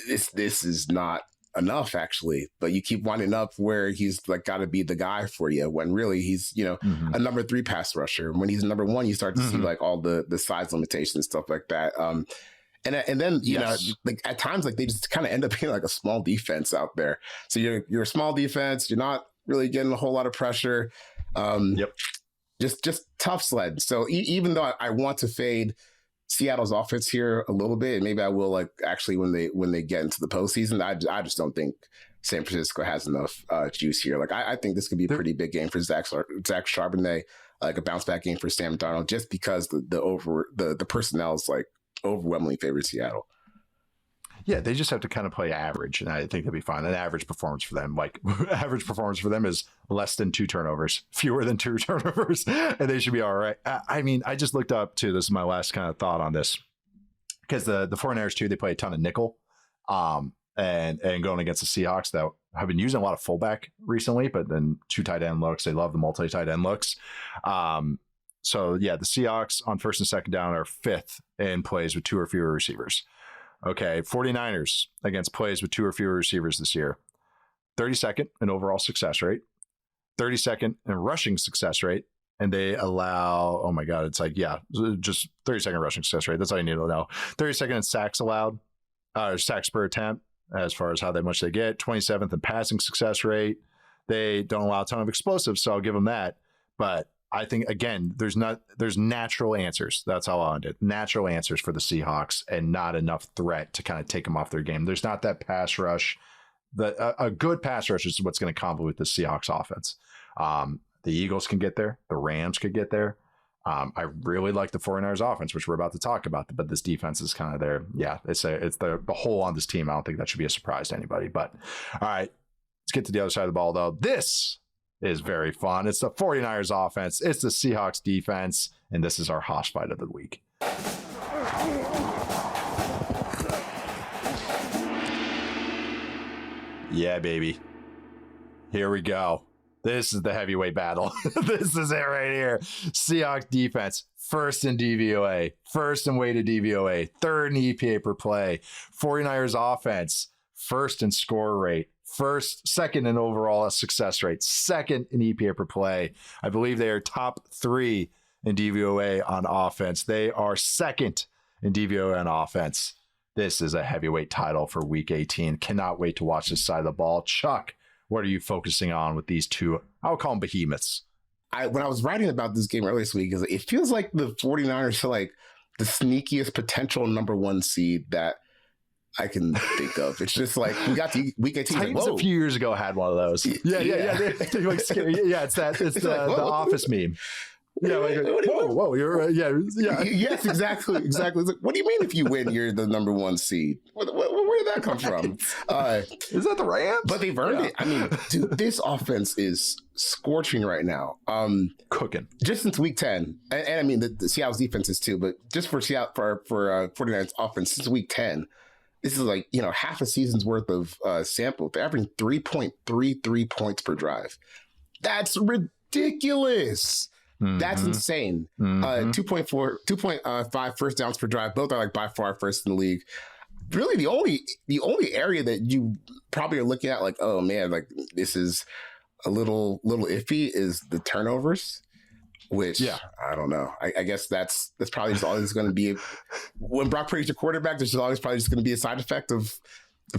Speaker 2: this is not enough actually, but you keep winding up where he's got to be the guy for you when really he's a number 3 pass rusher. When he's number 1, you start to see all the size limitations and stuff like that. And then at times they just kind of end up being a small defense out there. So you're a small defense. You're not really getting a whole lot of pressure. Just tough sled. So even though I want to fade Seattle's offense here a little bit, and maybe I will actually when they get into the postseason, I just don't think San Francisco has enough juice here. I think this could be a pretty big game for Zach Charbonnet, a bounce back game for Sam Darnold, just because the personnel is overwhelmingly favored Seattle.
Speaker 1: Yeah, they just have to kind of play average, and I think they'll be fine. An average performance for them, average performance for them is less than 2 turnovers, fewer than 2 turnovers, and they should be all right. I just looked up too. This is my last kind of thought on this, because the 49ers too, they play a ton of nickel, And going against the Seahawks that have been using a lot of fullback recently, but then 2 tight end looks. They love the multi tight end looks. So yeah, the Seahawks on first and second down are 5th in plays with 2 or fewer receivers. Okay, 49ers against plays with 2 or fewer receivers this year. 32nd in overall success rate, 32nd in rushing success rate, and they allow, oh my God, it's like, yeah, just 32nd rushing success rate. That's all you need to know. 32nd in sacks allowed, sacks per attempt, as far as how much they get. 27th in passing success rate. They don't allow a ton of explosives, so I'll give them that. But I think, again, there's natural answers. That's all I did. Natural answers for the Seahawks and not enough threat to kind of take them off their game. There's not that pass rush. A good pass rush is what's going to convolute the Seahawks offense. The Eagles can get there. The Rams could get there. I really like the 49ers offense, which we're about to talk about, but this defense is kind of there. Yeah, it's the hole on this team. I don't think that should be a surprise to anybody. But all right, let's get to the other side of the ball, though. This is very fun. It's the 49ers offense. It's the Seahawks defense. And this is our Hosh fight of the week. Yeah, baby. Here we go. This is the heavyweight battle. This is it right here. Seahawks defense, 1st in DVOA, 1st in weighted DVOA, 3rd in EPA per play. 49ers offense, 1st in score rate, 2nd in overall success rate, 2nd in EPA per play. I believe they are top 3 in DVOA on offense. They are 2nd in DVOA on offense. This is a heavyweight title for week 18. Cannot wait to watch this side of the ball. Chuck, what are you focusing on with these two? I would call them behemoths.
Speaker 2: When I was writing about this game earlier this week, it feels like the 49ers are like the sneakiest potential number 1 seed that I can think of. It's just like we got to week 18.
Speaker 1: Titans
Speaker 2: like,
Speaker 1: a few years ago had one of those. Yeah. They're like scary. Yeah, it's the Office meme. Yeah, like, whoa, you're right. Yeah.
Speaker 2: Yes, exactly. It's like, what do you mean if you win, you're the number 1 seed? Where did that come from?
Speaker 1: Is that the Rams?
Speaker 2: But they've earned it. I mean, dude, this offense is scorching right now.
Speaker 1: Cooking.
Speaker 2: Just since week 10, and I mean the Seattle's defense is too, but just for Seattle for 49ers offense since week 10, this is like, half a season's worth of sample. They're averaging 3.33 points per drive. That's ridiculous. Mm-hmm. That's insane. Mm-hmm. 2.5 first downs per drive. Both are like by far first in the league. Really, the only area that you probably are looking at like, oh man, like this is a little iffy is the turnovers, which I don't know. I guess that's probably just always going to be when Brock Purdy's your quarterback. There's always probably just going to be a side effect of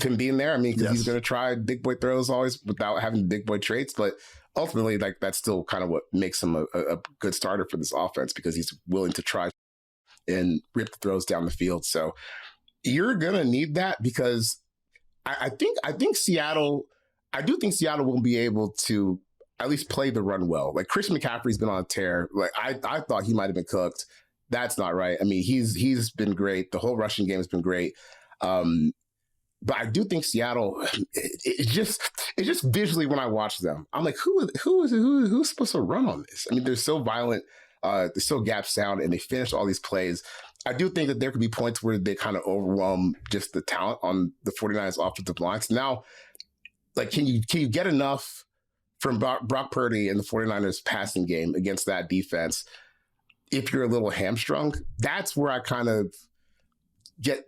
Speaker 2: him being there. I mean, because he's going to try big boy throws always without having big boy traits, but ultimately, like that's still kind of what makes him a good starter for this offense because he's willing to try and rip the throws down the field. So you're gonna need that because I think Seattle. I do think Seattle will be able to at least play the run well. Like Christian McCaffrey's been on a tear. Like I thought he might have been cooked. That's not right. I mean, he's been great. The whole rushing game has been great. But I do think Seattle, it's just visually when I watch them, I'm like, who's supposed to run on this? I mean, they're so violent, they're so gap sound, and they finish all these plays. I do think that there could be points where they kind of overwhelm just the talent on the 49ers offensive line. So now, like, can you get enough from Brock Purdy and the 49ers passing game against that defense if you're a little hamstrung? That's where I kind of get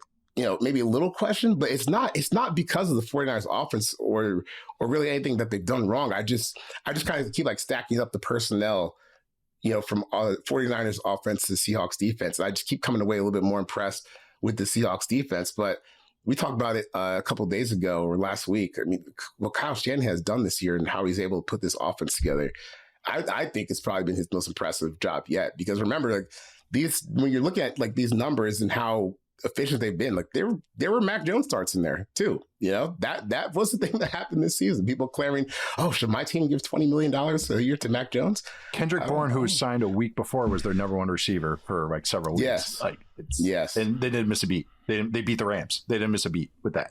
Speaker 2: maybe a little question, but it's not because of the 49ers offense or really anything that they've done wrong. I just kind of keep like stacking up the personnel, from 49ers offense to Seahawks defense. And I just keep coming away a little bit more impressed with the Seahawks defense. But we talked about it a couple of days ago or last week. I mean, what Kyle Shanahan has done this year and how he's able to put this offense together, I think it's probably been his most impressive job yet. Because remember, like when you're looking at like these numbers and how efficient they've been, like there were Mac Jones starts in there too. That was the thing that happened this season. People clamoring, oh, should my team give $20 million a year to Mac Jones?
Speaker 1: Kendrick Bourne, who was signed a week before, was their number 1 receiver for like several weeks.
Speaker 2: Yes.
Speaker 1: And they didn't miss a beat. They beat the Rams. They didn't miss a beat with that.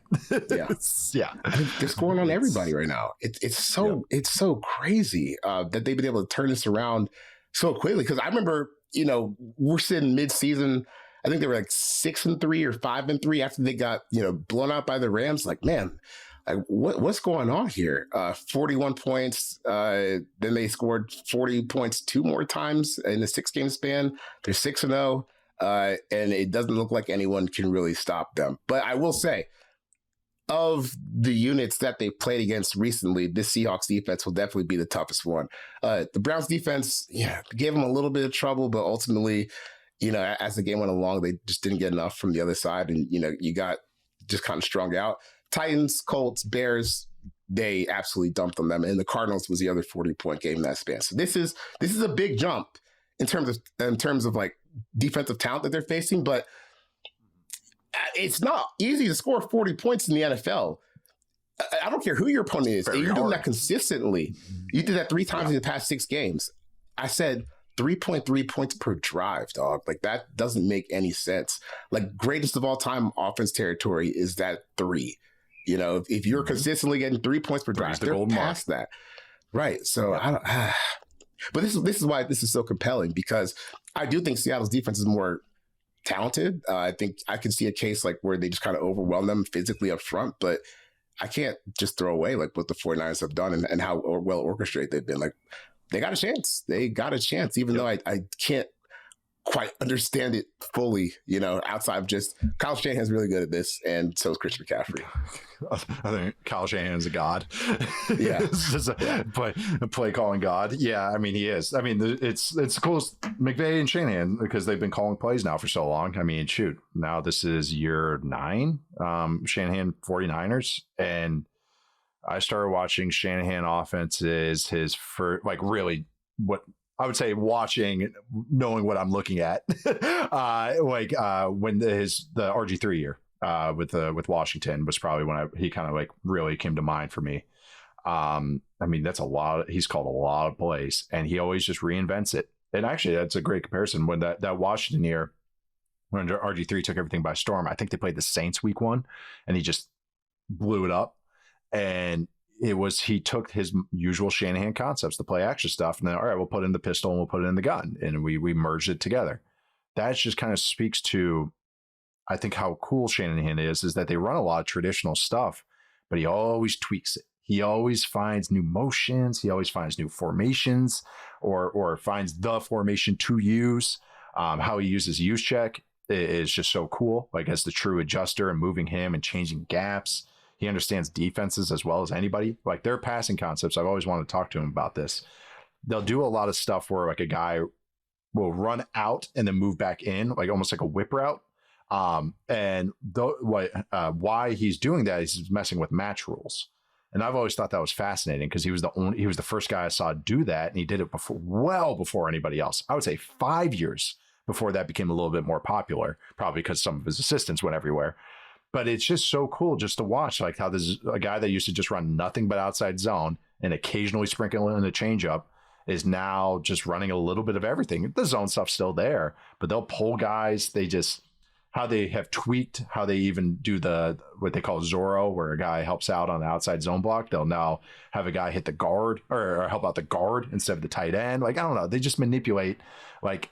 Speaker 1: Yeah.
Speaker 2: I mean, they're scoring on everybody right now. It's so crazy that they've been able to turn this around so quickly. Because I remember, we're sitting mid-season I think they were like 6-3 or 5-3 after they got, blown out by the Rams. Like, man, like what's going on here? 41 points. Then they scored 40 points 2 more times in the 6-game span. They're 6-0. And it doesn't look like anyone can really stop them. But I will say, of the units that they played against recently, this Seahawks defense will definitely be the toughest one. The Browns defense, gave them a little bit of trouble, but ultimately, as the game went along, they just didn't get enough from the other side. And, you got just kind of strung out. Titans, Colts, Bears, they absolutely dumped on them. And the Cardinals was the other 40-point game in that span. So this is a big jump in terms of like defensive talent that they're facing, but it's not easy to score 40 points in the NFL. I don't care who your opponent is. You're doing that consistently. You did that 3 times in the past 6 games. I said 3.3 points per drive, dog. Like, that doesn't make any sense. Like, greatest of all time offense territory is that 3. If you're consistently getting 3 points per drive, they're past that. Right. So I don't. But this is why this is so compelling, because I do think Seattle's defense is more talented. I think I can see a case like where they just kind of overwhelm them physically up front, but I can't just throw away like what the 49ers have done and how well orchestrated they've been. Like, they got a chance. Even though I can't quite understand it fully, outside of just Kyle Shanahan's really good at this, and so is Christian McCaffrey.
Speaker 1: I think Kyle Shanahan's a god.
Speaker 2: Yeah.
Speaker 1: It's just a play calling god. Yeah, I mean, he is. I mean, it's the coolest, McVay and Shanahan, because they've been calling plays now for so long. I mean, shoot, now this is year 9, Shanahan 49ers, and I started watching Shanahan offenses his first, like, really what I would say watching, knowing what I'm looking at, when the RG3 year with Washington was probably when he kind of like really came to mind for me. I mean, that's a lot. He's called a lot of plays, and he always just reinvents it. And actually, that's a great comparison. When that Washington year, when RG3 took everything by storm, I think they played the Saints week 1, and he just blew it up. And he took his usual Shanahan concepts, the play action stuff, and then, all right, we'll put in the pistol and we'll put it in the gun, and we merged it together. That just kind of speaks to, I think, how cool Shanahan is that they run a lot of traditional stuff, but he always tweaks it. He always finds new motions. He always finds new formations, or finds the formation to use. How he uses use check is just so cool. Like, as the true adjuster and moving him and changing gaps. He understands defenses as well as anybody. Like, their passing concepts, I've always wanted to talk to him about this. They'll do a lot of stuff where like a guy will run out and then move back in, like almost like a whip route. And why he's doing that is he's messing with match rules. And I've always thought that was fascinating, because he was the first guy I saw do that, and he did it well before anybody else. I would say 5 years before that became a little bit more popular, probably because some of his assistants went everywhere. But it's just so cool just to watch, like, how this a guy that used to just run nothing but outside zone and occasionally sprinkle in a changeup is now just running a little bit of everything. The zone stuff's still there, but they'll pull guys. How they have tweaked how they even do what they call Zorro, where a guy helps out on the outside zone block. They'll now have a guy hit the guard or help out the guard instead of the tight end. Like, I don't know. They just manipulate, like,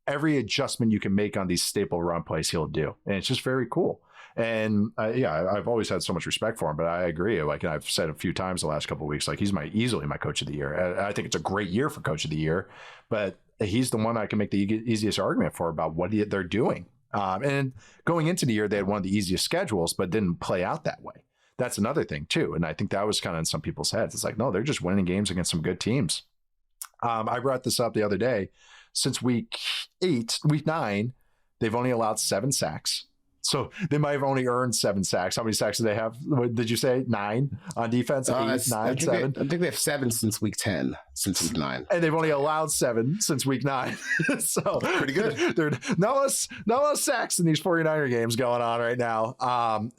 Speaker 1: every adjustment you can make on these staple run plays he'll do. And it's just very cool. And I've always had so much respect for him, but I agree. Like, I've said a few times the last couple of weeks, like, he's easily my coach of the year. I think it's a great year for coach of the year, but he's the one I can make the easiest argument for about what they're doing. And going into the year, they had one of the easiest schedules, but didn't play out that way. That's another thing too. And I think that was kind of in some people's heads. It's like, no, they're just winning games against some good teams. I brought this up the other day. Since week 9, they've only allowed 7 sacks. So they might have only earned 7 sacks. How many sacks do they have? What did you say? 9 on defense? 8, 9, 7?
Speaker 2: I think they have 7 since week 10, since week 9.
Speaker 1: And they've only allowed 7 since week 9. So
Speaker 2: pretty good.
Speaker 1: There no less sacks in these 49er games going on right now.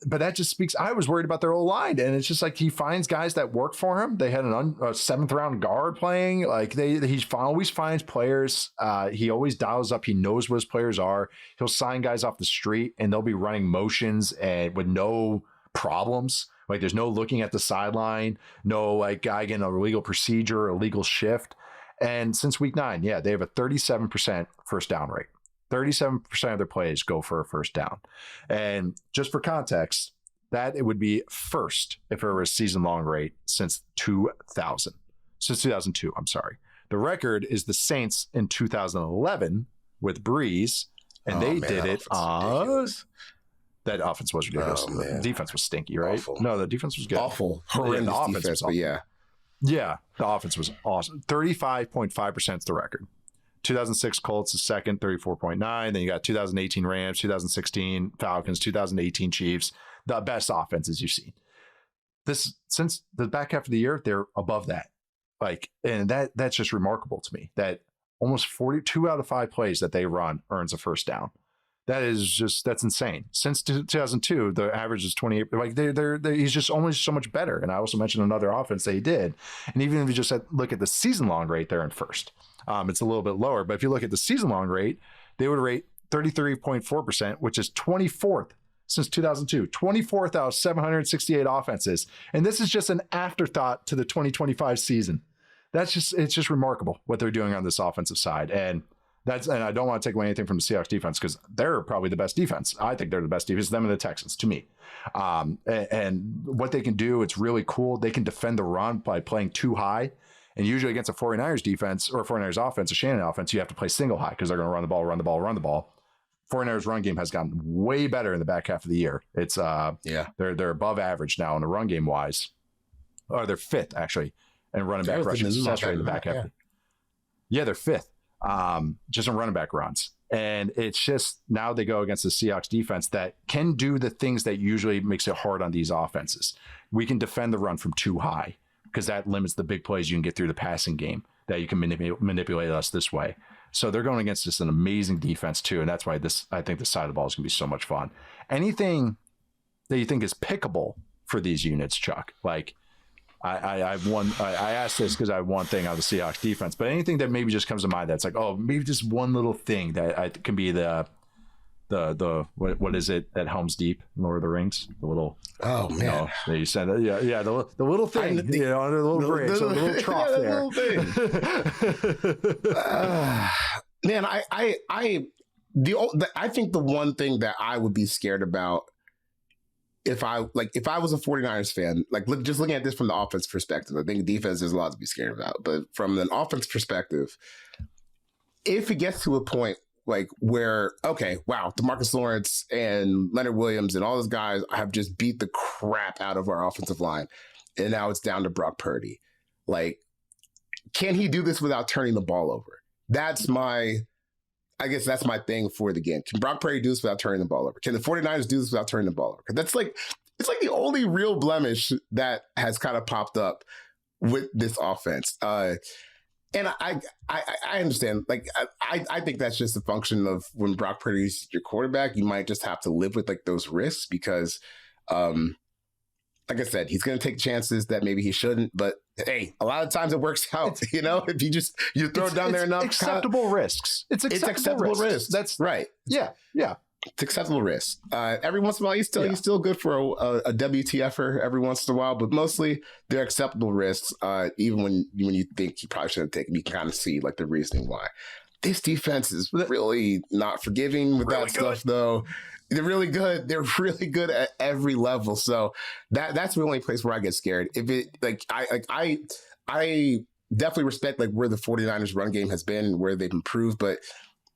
Speaker 1: But that just speaks. I was worried about their old line, and it's just like he finds guys that work for him. They had a 7th round guard playing. Like, he always finds players. He always dials up. He knows what his players are. He'll sign guys off the street, and they'll be running motions and with no problems. Like, there's no looking at the sideline, no like guy getting a illegal procedure or illegal shift. And since week 9, they have a 37% first down rate. 37% of their plays go for a first down. And just for context, that it would be first if it were a season-long rate since 2000. Since 2002, I'm sorry. The record is the Saints in 2011 with Breeze, and they did it on... That offense was ridiculous. The defense was stinky, right?
Speaker 2: Awful.
Speaker 1: No, the defense was good.
Speaker 2: Awful. Horrendous defense, but yeah.
Speaker 1: Yeah, the offense was awesome. 35.5% is the record. 2006 Colts is second, 34.9. Then you got 2018 Rams, 2016 Falcons, 2018 Chiefs. The best offenses you've seen. This since the back half of the year, they're above that. And that's just remarkable to me. That almost 42 out of 5 plays that they run earns a first down. That's insane. Since 2002, the average is 28. He's just almost so much better. And I also mentioned another offense they did. And even if you just look at the season long rate, they're in first. It's a little bit lower, but if you look at the season long rate, they would rate 33.4%, which is 24th since 2002. 24th out of 768 offenses. And this is just an afterthought to the 2025 season. It's just remarkable what they're doing on this offensive side. And I don't want to take away anything from the Seahawks defense because they're probably the best defense. I think they're the best defense, them and the Texans to me. And what they can do, it's really cool. They can defend the run by playing too high. And usually against a 49ers defense or a 49ers offense, a Shannon offense, you have to play single high because they're going to run the ball. 49ers run game has gotten way better in the back half of the year. It's they're above average now in the run game wise. Or they're fifth actually in running back rushes, especially in the back half. Yeah, they're fifth. Just in running back runs. And it's just now they go against the Seahawks defense that can do the things that usually makes it hard on these offenses. We can defend the run from too high because that limits the big plays you can get through the passing game that you can manipulate us this way. So they're going against just an amazing defense too. And that's why I think this side of the ball is going to be so much fun. Anything that you think is pickable for these units, Chuck, I asked this because I have one thing on the Seahawks defense, but anything that maybe just comes to mind that's maybe just one little thing that can be the what is it at Helm's Deep, Lord of the Rings? The little you said the little thing, under the little bridge, the little trough there.
Speaker 2: Man, I think the one thing that I would be scared about if I was a 49ers fan, just looking at this from the offense perspective, I think defense is a lot to be scared about. But from an offense perspective, if it gets to a point where, DeMarcus Lawrence and Leonard Williams and all those guys have just beat the crap out of our offensive line, and now it's down to Brock Purdy. Can he do this without turning the ball over? That's my thing for the game. Can Brock Purdy do this without turning the ball over? Can the 49ers do this without turning the ball over? Because that's it's the only real blemish that has kind of popped up with this offense. And I understand. I think that's just a function of when Brock Purdy's your quarterback, you might just have to live with those risks because, like I said, he's going to take chances that maybe he shouldn't. But hey, a lot of times it works out. If you throw it down there enough,
Speaker 1: acceptable risks. It's acceptable risks. That's
Speaker 2: right.
Speaker 1: Yeah.
Speaker 2: It's acceptable risk. Every once in a while, he's still good for a WTFer every once in a while, but mostly they're acceptable risks. Even when you think he probably shouldn't take them, you can kind of see the reasoning why. This defense is really not forgiving with that stuff, though. They're really good. They're really good at every level. So that's the only place where I get scared. If it I definitely respect where the 49ers run game has been and where they've improved, but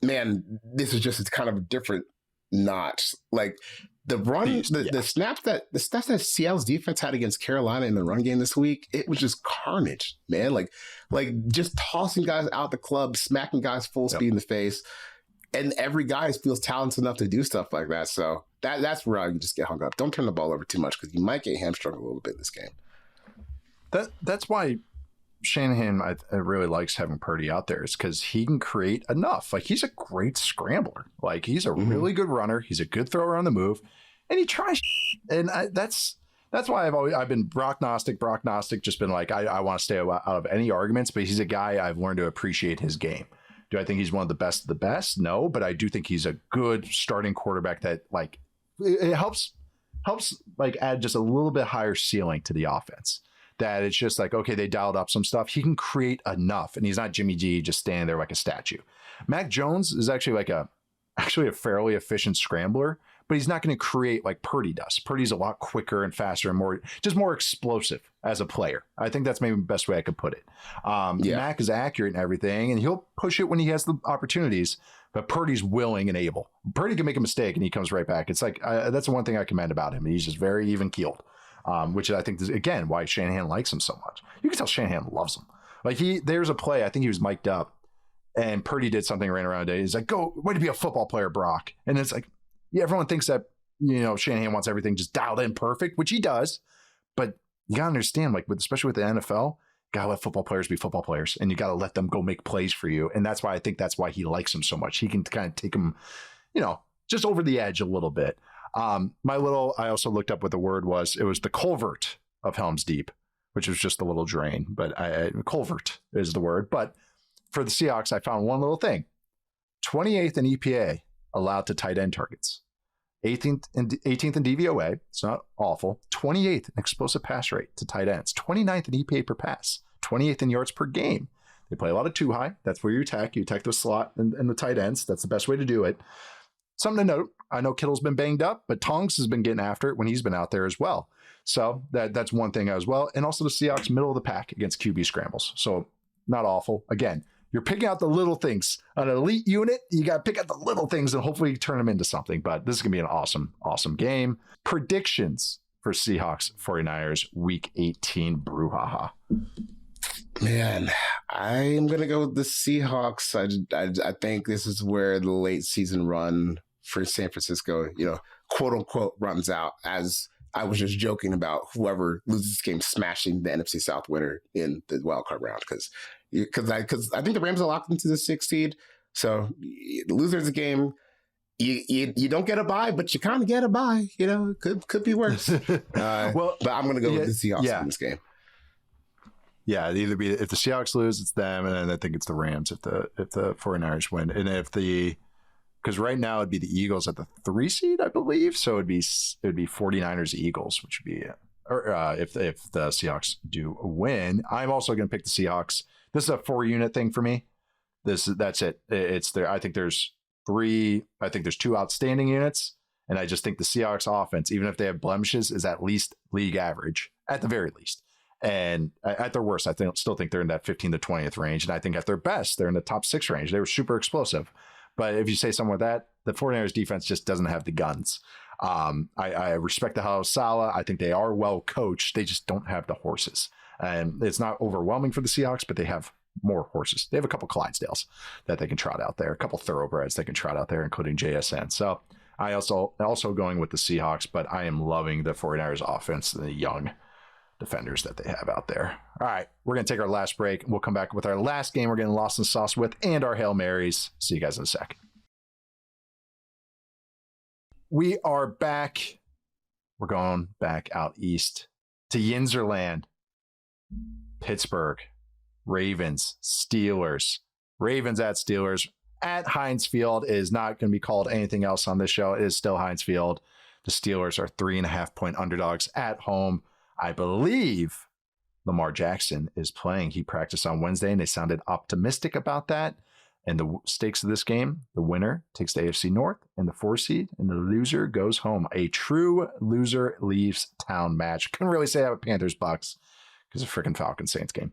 Speaker 2: man, this is just kind of a different notch. The run, the snaps that Seattle's defense had against Carolina in the run game this week, it was just carnage, man. Just tossing guys out the club, smacking guys full speed in the face, and every guy feels talented enough to do stuff like that. So that's where I just get hung up. Don't turn the ball over too much because you might get hamstrung a little bit this game.
Speaker 1: That's why Shanahan I really likes having Purdy out there is because he can create enough. He's a great scrambler. He's a really good runner. He's a good thrower on the move, and he tries. And that's why I've been Brock Gnostic. Just been I want to stay out of any arguments. But he's a guy I've learned to appreciate his game. Do I think he's one of the best? No, but I do think he's a good starting quarterback that it helps add just a little bit higher ceiling to the offense. That it's just okay, they dialed up some stuff. He can create enough, and he's not Jimmy G just standing there like a statue. Mac Jones is actually actually a fairly efficient scrambler, but he's not going to create like Purdy does. Purdy's a lot quicker and faster and more explosive as a player. I think that's maybe the best way I could put it. Mac is accurate and everything, and he'll push it when he has the opportunities, but Purdy's willing and able. Purdy can make a mistake and he comes right back. It's like, that's the one thing I commend about him. He's just very even keeled, which I think is, again, why Shanahan likes him so much. You can tell Shanahan loves him. Like there's a play, I think he was mic'd up, and Purdy did something right around it. He's like, go, way to be a football player, Brock. And it's like, yeah, everyone thinks that, Shanahan wants everything just dialed in perfect, which he does. But you got to understand, like, especially with the NFL, you got to let football players be football players, and you got to let them go make plays for you. And that's why I think that's why he likes him so much. He can kind of take him, just over the edge a little bit. I also looked up what the word was. It was the culvert of Helm's Deep, which was just a little drain, but culvert is the word. But for the Seahawks, I found one little thing. 28th in EPA allowed to tight end targets. 18th in DVOA. It's not awful. 28th in explosive pass rate to tight ends. 29th in EPA per pass. 28th in yards per game. They play a lot of two high. That's where you attack. You attack the slot and the tight ends. That's the best way to do it. Something to note. I know Kittle's been banged up, but Tongs has been getting after it when he's been out there as well. So that's one thing as well. And also the Seahawks middle of the pack against QB scrambles. So not awful. Again, you're picking out the little things. On an elite unit, you got to pick out the little things and hopefully turn them into something. But this is going to be an awesome, awesome game. Predictions for Seahawks 49ers Week 18 brouhaha.
Speaker 2: Man, I'm going to go with the Seahawks. I think this is where the late season run for San Francisco, quote unquote, runs out, as I was just joking about whoever loses this game smashing the NFC South winner in the wildcard round. Because I think the Rams are locked into the 6th seed. So the loser of the game, you don't get a bye, but you kind of get a bye. Could be worse. But I'm going to go with the Seahawks in this game.
Speaker 1: Yeah, it'd either be if the Seahawks lose, it's them, and then I think it's the Rams if the 49ers win, and because right now it'd be the Eagles at the 3 seed, I believe. So it'd be 49ers Eagles, which would be if the Seahawks do win. I'm also going to pick the Seahawks. This is a 4-unit thing for me. That's it. It's there. I think there's 3. I think there's 2 outstanding units, and I just think the Seahawks offense, even if they have blemishes, is at least league average at the very least. And at their worst, I still think they're in that 15th to 20th range. And I think at their best, they're in the top 6 range. They were super explosive. But if you say something like that, the 49ers defense just doesn't have the guns. I respect the house Salah. I think they are well coached. They just don't have the horses. And it's not overwhelming for the Seahawks, but they have more horses. They have a couple Clydesdales that they can trot out there, a couple thoroughbreds they can trot out there, including JSN. So I also going with the Seahawks, but I am loving the 49ers offense and the young defenders that they have out there. All right, we're going to take our last break. We'll come back with our last game we're getting lost in sauce with and our Hail Marys. See you guys in a sec. We are back. We're going back out east to Yinzerland. Pittsburgh, Ravens, Steelers. Ravens at Steelers at Heinz Field. Is not going to be called anything else on this show. It is still Heinz Field. The Steelers are 3.5-point underdogs at home. I believe Lamar Jackson is playing. He practiced on Wednesday, and they sounded optimistic about that. And the stakes of this game, the winner takes the AFC North and the 4 seed, and the loser goes home. A true loser leaves town match. Couldn't really say that with Panthers Bucs because of freaking Falcons Saints game.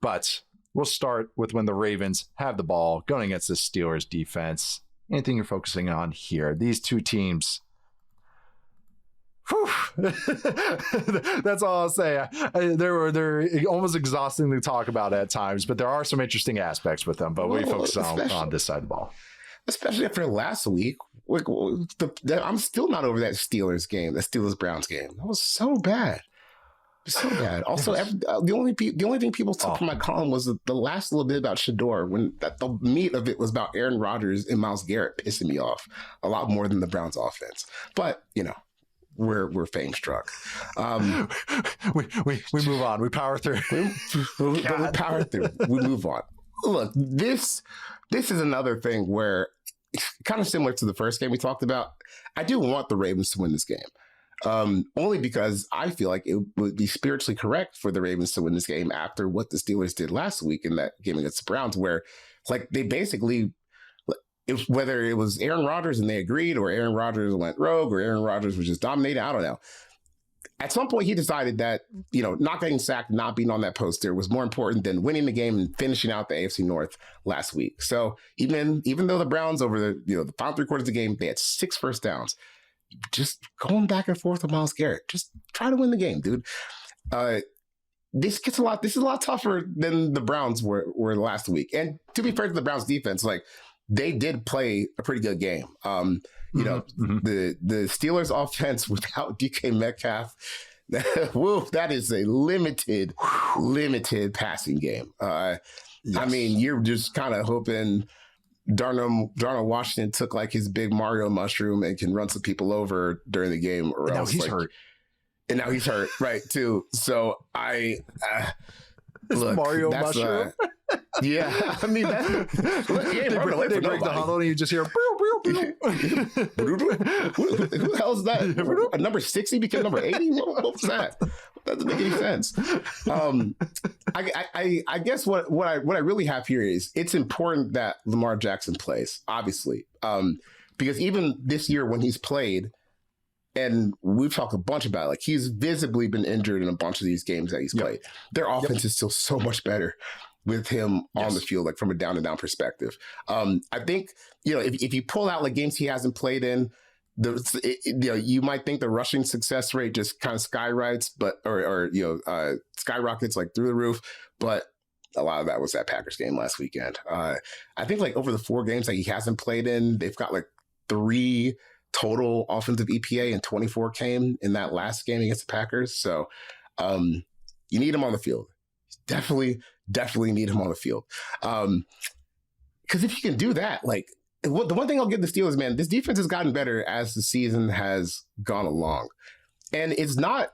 Speaker 1: But we'll start with when the Ravens have the ball going against the Steelers defense. Anything you're focusing on here? These two teams. That's all I'll say. They're almost exhausting to talk about at times, but there are some interesting aspects with them. But we focus on this side of the ball, especially after last week. I'm still not over that Steelers game, the Steelers-Browns game. That was so bad. So bad. Also, the only thing people took from my column was the last little bit about Shador, when the meat of it was about Aaron Rodgers and Myles Garrett pissing me off a lot more than the Browns offense. But we're fame struck. We move on. We power through.
Speaker 2: We power through. We move on. Look, this is another thing where, kind of similar to the first game we talked about, I do want the Ravens to win this game. Only because I feel like it would be spiritually correct for the Ravens to win this game after what the Steelers did last week in that game against the Browns, where they basically, whether it was Aaron Rodgers and they agreed, or Aaron Rodgers went rogue, or Aaron Rodgers was just dominating, I don't know. At some point, he decided that, not getting sacked, not being on that poster was more important than winning the game and finishing out the AFC North last week. So even though the Browns over the final 3 quarters of the game, they had 6 first downs, just going back and forth with Myles Garrett, just try to win the game, dude. This is a lot tougher than the Browns were last week. And to be fair to the Browns defense, like, they did play a pretty good game. The Steelers offense without DK Metcalf, that is a limited passing game. Yes. I mean, you're just kind of hoping Darnell Washington took like his big Mario mushroom and can run some people over during the game, or else he's hurt. And now he's hurt, right, too. So look,
Speaker 1: Mario mushroom.
Speaker 2: Yeah, I mean,
Speaker 1: they break the huddle and you just hear.
Speaker 2: Who the hell is that? Number 60 became number 80? What was that? That doesn't make any sense. I guess what I really have here is it's important that Lamar Jackson plays, obviously, because even this year when he's played, and we've talked a bunch about it, like, he's visibly been injured in a bunch of these games that he's played. Their offense is still so much better with him on the field, like, from a down-to-down perspective. I think, if you pull out like games he hasn't played in, you might think the rushing success rate just kind of skyrockets, skyrockets like through the roof. But a lot of that was that Packers game last weekend. I think like over the 4 games that he hasn't played in, they've got like 3 total offensive EPA, and 24 came in that last game against the Packers. So you need him on the field. Definitely need him on the field. Because if you can do that, like, the one thing I'll give the Steelers, man, this defense has gotten better as the season has gone along. And it's not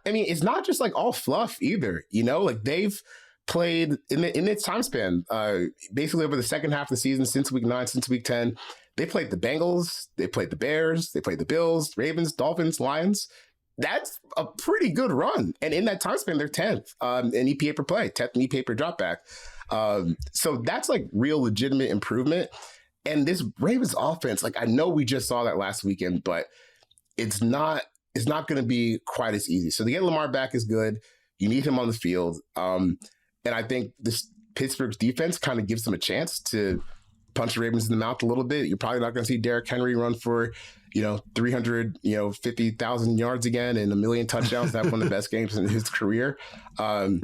Speaker 2: just like all fluff either, like, they've played in its time span, basically over the second half of the season, since week 9, since week 10, they played the Bengals, they played the Bears, they played the Bills, Ravens, Dolphins, Lions. That's a pretty good run. And in that time span, they're 10th in EPA per play, 10th in EPA per dropback. So that's like real legitimate improvement. And this Ravens offense, like, I know we just saw that last weekend, but it's not going to be quite as easy. So to get Lamar back is good. You need him on the field. And I think this Pittsburgh's defense kind of gives them a chance to punch the Ravens in the mouth a little bit. You're probably not going to see Derrick Henry run for 350,000 yards again and 1 million touchdowns. That's one of the best games in his career. But on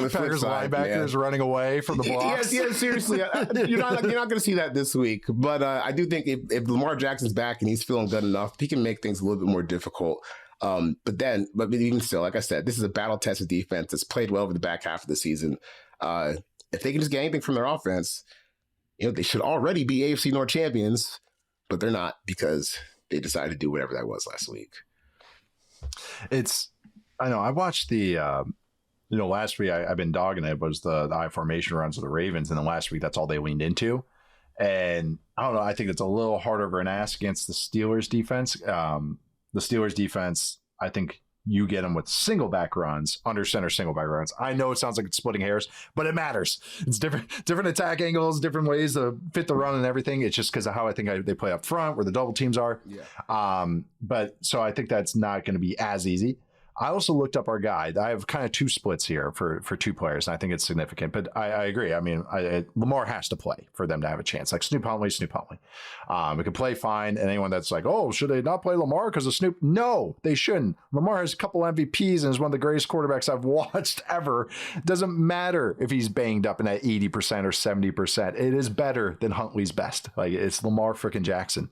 Speaker 2: the
Speaker 1: Packers
Speaker 2: side,
Speaker 1: linebackers running away from the blocks.
Speaker 2: Yeah, seriously, you're not going to see that this week. But I do think if Lamar Jackson's back and he's feeling good enough, he can make things a little bit more difficult. But even still, like I said, this is a battle-tested defense that's played well over the back half of the season. If they can just get anything from their offense, they should already be AFC North champions, but they're not, because they decided to do whatever that was last week.
Speaker 1: I know I watched the, last week I've been dogging it was the I formation runs of the Ravens. And then last week, that's all they leaned into. And I don't know, I think it's a little harder of an ask against the Steelers defense. The Steelers defense, I think you get them with single back runs, under center single back runs. I know it sounds like it's splitting hairs, but it matters. It's different attack angles, different ways to fit the run and everything. It's just because of how I think they play up front, where the double teams are. Yeah. But so I think that's not going to be as easy. I also looked up our guide. I have kind of 2 splits here for 2 players, and I think it's significant. But I agree. I mean, Lamar has to play for them to have a chance. Like Snoop Huntley. It can play fine. And anyone that's like, oh, should they not play Lamar because of Snoop? No, they shouldn't. Lamar has a couple MVPs and is one of the greatest quarterbacks I've watched ever. It doesn't matter if he's banged up in that 80% or 70%. It is better than Huntley's best. Like, it's Lamar freaking Jackson.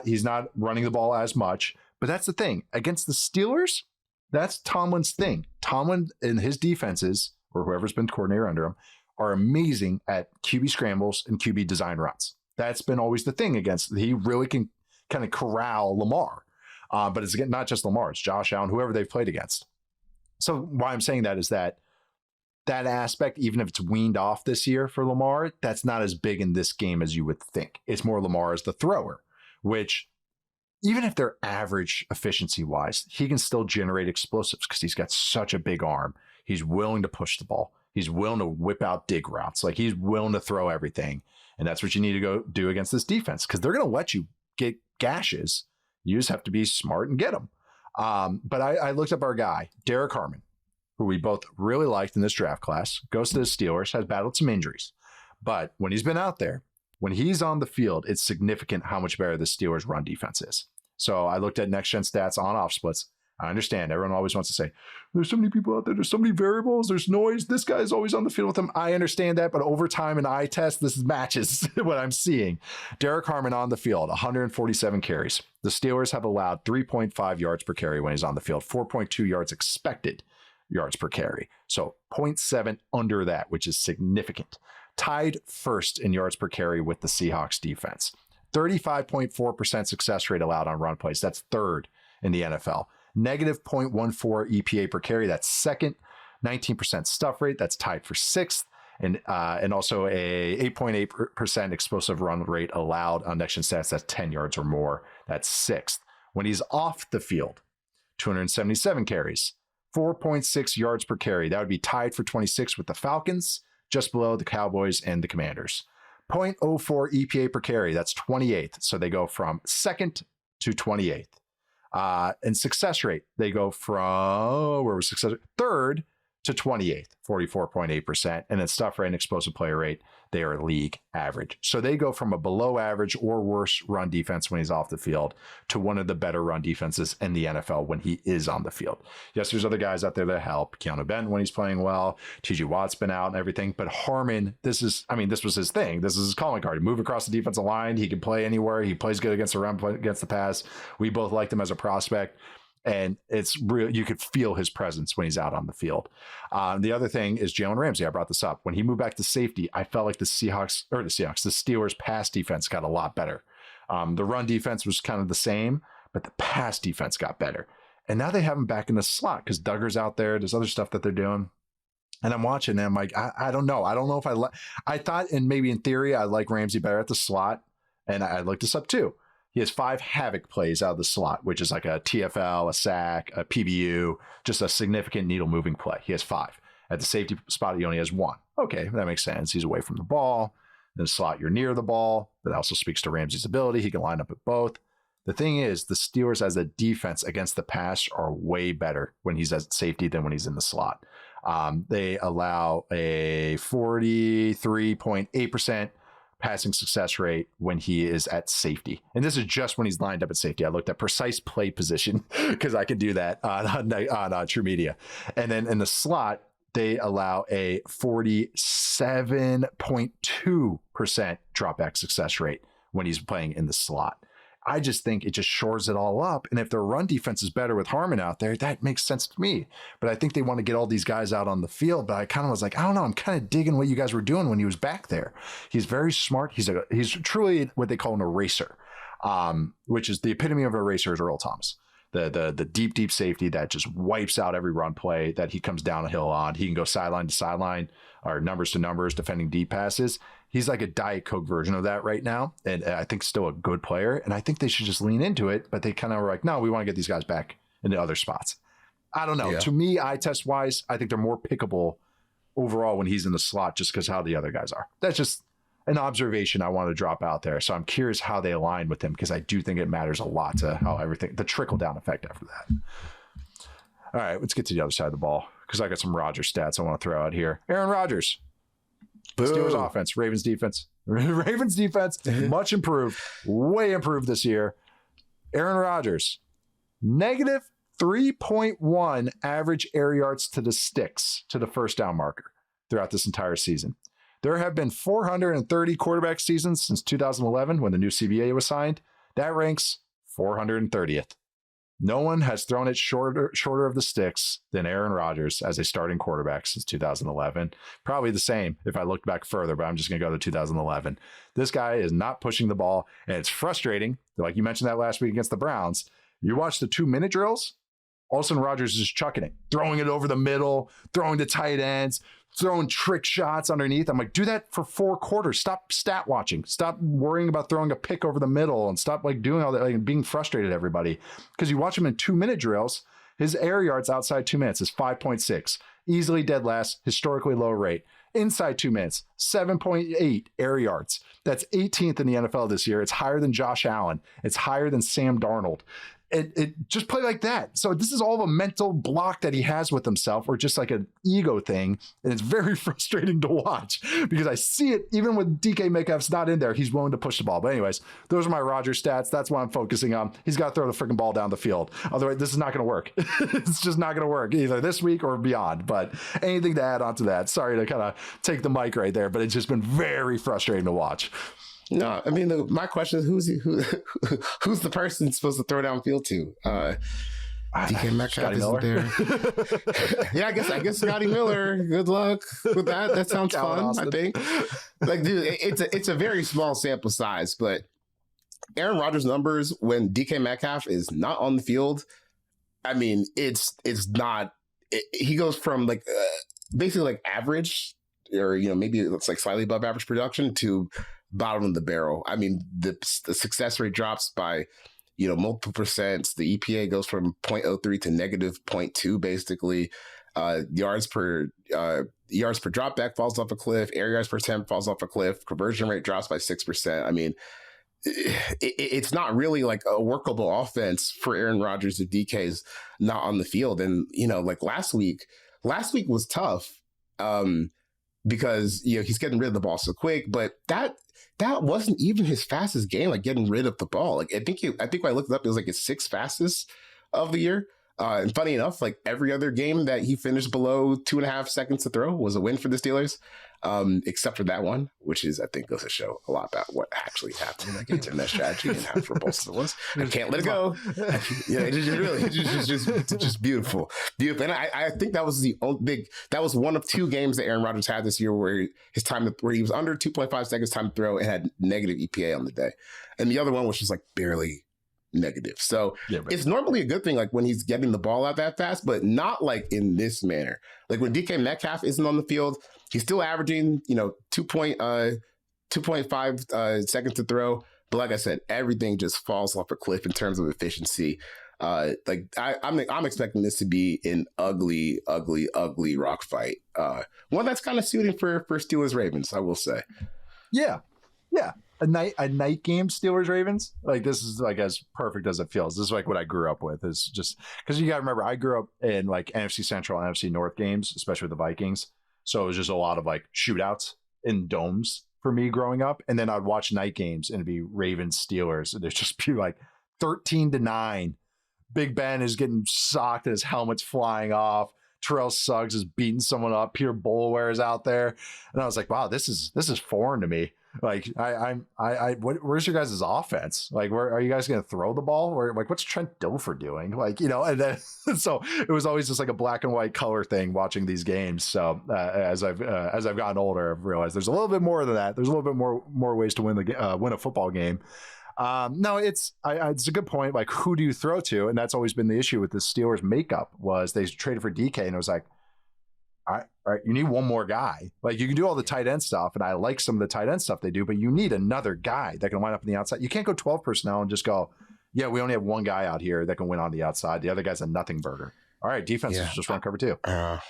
Speaker 1: He's not running the ball as much. But that's the thing. Against the Steelers, that's Tomlin's thing. Tomlin and his defenses, or whoever's been coordinator under him, are amazing at QB scrambles and QB design runs. That's been always the thing against. He really can kind of corral Lamar. But it's not just Lamar. It's Josh Allen, whoever they've played against. So why I'm saying that is that aspect, even if it's weaned off this year for Lamar, that's not as big in this game as you would think. It's more Lamar as the thrower, which, even if they're average efficiency-wise, he can still generate explosives because he's got such a big arm. He's willing to push the ball. He's willing to whip out dig routes. Like, he's willing to throw everything. And that's what you need to go do against this defense, because they're going to let you get gashes. You just have to be smart and get them. But I looked up our guy, Derek Harmon, who we both really liked in this draft class, goes to the Steelers, has battled some injuries. But when he's been out there, when he's on the field, it's significant how much better the Steelers' run defense is. So I looked at next-gen stats on off splits. I understand. Everyone always wants to say, there's so many people out there. There's so many variables. There's noise. This guy's always on the field with them. I understand that. But over time and eye test, this matches what I'm seeing. Derek Harmon on the field, 147 carries. The Steelers have allowed 3.5 yards per carry when he's on the field, 4.2 yards expected yards per carry. So 0.7 under that, which is significant. Tied first in yards per carry with the Seahawks defense. 35.4% success rate allowed on run plays. That's third in the NFL. Negative 0.14 EPA per carry. That's second. 19% stuff rate. That's tied for sixth. And also a 8.8% explosive run rate allowed on next-gen stats. That's 10 yards or more. That's sixth. When he's off the field, 277 carries, 4.6 yards per carry. That would be tied for 26 with the Falcons, just below the Cowboys and the Commanders. 0.04 EPA per carry. That's 28th. So they go from second to 28th. And success rate, they go from third to 28th, 44.8%. And then stuff rate and explosive player rate, they are league average. So they go from a below average or worse run defense when he's off the field to one of the better run defenses in the NFL when he is on the field. Yes, there's other guys out there that help. Keanu Benton when he's playing well. TJ Watt's been out and everything. But Harmon, this was his thing. This is his calling card. He move across the defensive line. He can play anywhere. He plays good against the run, against the pass. We both liked him as a prospect. And it's real. You could feel his presence when he's out on the field. The other thing is Jalen Ramsey. I brought this up. When he moved back to safety, I felt like the Steelers pass defense got a lot better. The run defense was kind of the same, but the pass defense got better. And now they have him back in the slot because Duggar's out there. There's other stuff that they're doing. And I'm watching and I'm like, I don't know. I don't know if I thought, and maybe in theory, I like Ramsey better at the slot. And I looked this up too. He has 5 havoc plays out of the slot, which is like a TFL, a sack, a PBU, just a significant needle moving play. He has 5. At the safety spot, he only has 1. Okay, that makes sense. He's away from the ball. In the slot, you're near the ball. That also speaks to Ramsey's ability. He can line up at both. The thing is, the Steelers as a defense against the pass are way better when he's at safety than when he's in the slot. They allow a 43.8% passing success rate when he is at safety. And this is just when he's lined up at safety. I looked at precise play position because I can do that on True Media. And then in the slot, they allow a 47.2% dropback success rate when he's playing in the slot. I just think it just shores it all up. And if their run defense is better with Harmon out there, that makes sense to me. But I think they want to get all these guys out on the field. But I kind of was like, I don't know. I'm kind of digging what you guys were doing when he was back there. He's very smart. He's truly what they call an eraser, which is the epitome of an eraser is Earl Thomas. The deep safety that just wipes out every run play that he comes down a hill on. He can go sideline to sideline or numbers to numbers, defending deep passes. He's like a Diet Coke version of that right now. And I think still a good player. And I think they should just lean into it. But they kind of were like, no, we want to get these guys back into other spots. I don't know. Yeah. To me, eye test wise, I think they're more pickable overall when he's in the slot just because how the other guys are. That's just an observation I want to drop out there. So I'm curious how they align with him because I do think it matters a lot to how everything, the trickle down effect after that. All right, let's get to the other side of the ball because I got some Rodgers stats I want to throw out here. Aaron Rodgers. Boom. Steelers offense, Ravens defense. Ravens defense, much improved, way improved this year. Aaron Rodgers, negative 3.1 average air yards to the sticks, to the first down marker throughout this entire season. There have been 430 quarterback seasons since 2011 when the new CBA was signed. That ranks 430th. No one has thrown it shorter of the sticks than Aaron Rodgers as a starting quarterback since 2011. Probably the same if I look back further, but I'm just going to go to 2011. This guy is not pushing the ball, and it's frustrating. Like you mentioned that last week against the Browns. You watch the 2-minute drills, all of a sudden Rodgers is chucking it, throwing it over the middle, throwing to tight ends, throwing trick shots underneath. I'm like, do that for 4 quarters. Stop stat watching. Stop worrying about throwing a pick over the middle and stop like doing all that, like being frustrated at everybody. Because you watch him in 2-minute drills, his air yards outside 2 minutes is 5.6. easily dead last, historically low rate. Inside 2 minutes, 7.8 air yards. That's 18th in the NFL this year. It's higher than Josh Allen. It's higher than Sam Darnold. It just play like that. So this is all a mental block that he has with himself, or just like an ego thing. And it's very frustrating to watch because I see it even when DK Metcalf's not in there. He's willing to push the ball. But anyways, those are my Rodgers stats. That's what I'm focusing on. He's got to throw the freaking ball down the field. Otherwise, this is not going to work. It's just not going to work either this week or beyond. But anything to add on to that? Sorry to kind of take the mic right there, but it's just been very frustrating to watch.
Speaker 2: No, I mean, my question is who's the person supposed to throw downfield to? DK Metcalf isn't there. Yeah, I guess Scotty Miller. Good luck with that. That sounds fun. Austin. I think. Like, dude, it's a very small sample size, but Aaron Rodgers' numbers when DK Metcalf is not on the field, I mean, it's not. He goes from like basically like average, or maybe it's like slightly above average production to bottom of the barrel. I mean, the success rate drops by, multiple percents. The EPA goes from 0.03 to negative 0.2, basically. Yards per dropback falls off a cliff. Air yards per attempt falls off a cliff. Conversion rate drops by 6%. I mean, it's not really like a workable offense for Aaron Rodgers if DK is not on the field. And, like last week was tough because, he's getting rid of the ball so quick, but that wasn't even his fastest game, like getting rid of the ball. Like I think when I looked it up, it was like his 6th fastest of the year. And funny enough, like every other game that he finished below 2.5 seconds to throw was a win for the Steelers, except for that one, which is, I think, goes to show a lot about what actually happened in that game and that strategy and how repulsive it was. I can't let it go. Yeah, it's just beautiful. And I think that was that was one of 2 games that Aaron Rodgers had this year where he was under 2.5 seconds time to throw and had negative EPA on the day. And the other one was just like barely negative. So it's normally a good thing, like when he's getting the ball out that fast, but not like in this manner. Like when DK Metcalf isn't on the field, he's still averaging, 2.5 seconds to throw. But like I said, everything just falls off a cliff in terms of efficiency. I'm expecting this to be an ugly rock fight. One that's kind of suiting for Steelers Ravens, I will say.
Speaker 1: Yeah. A night game, Steelers Ravens. Like, this is like as perfect as it feels. This is like what I grew up with. Is just because you got to remember, I grew up in like NFC Central and NFC North games, especially with the Vikings. So it was just a lot of like shootouts in domes for me growing up. And then I'd watch night games and it'd be Ravens Steelers. And there'd just be like 13-9. Big Ben is getting socked and his helmet's flying off. Terrell Suggs is beating someone up. Peter Boulware is out there. And I was like, wow, this is foreign to me. Like, where's your guys' offense? Like, where are you guys going to throw the ball? Or like, what's Trent Dilfer doing? Like, and then so it was always just like a black and white color thing watching these games. So as I've gotten older, I've realized there's a little bit more than that. There's a little bit more ways to win a football game. No, it's a good point. Like, who do you throw to? And that's always been the issue with the Steelers makeup was they traded for DK and it was like, all right, you need one more guy. Like, you can do all the tight end stuff, and I like some of the tight end stuff they do, but you need another guy that can line up on the outside. You can't go 12 personnel and just go, yeah, we only have one guy out here that can win on the outside. The other guy's a nothing burger. All right, defense is just run cover 2.
Speaker 2: I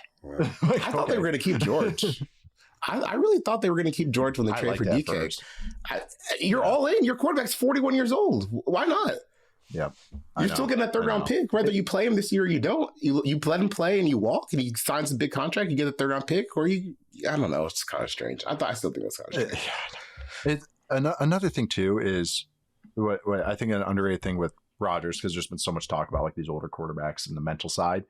Speaker 2: thought they were going to keep George. I really thought they were going to keep George when they traded for DK. You're all in. Your quarterback's 41 years old. Why not?
Speaker 1: Yeah,
Speaker 2: you're still getting that 3rd round pick, whether you play him this year or you don't. You let him play and you walk, and he signs a big contract. You get a 3rd round pick, or I don't know. It's kind of strange. I still think that's kind of strange.
Speaker 1: Another thing too is what I think an underrated thing with Rodgers, because there's been so much talk about like these older quarterbacks and the mental side.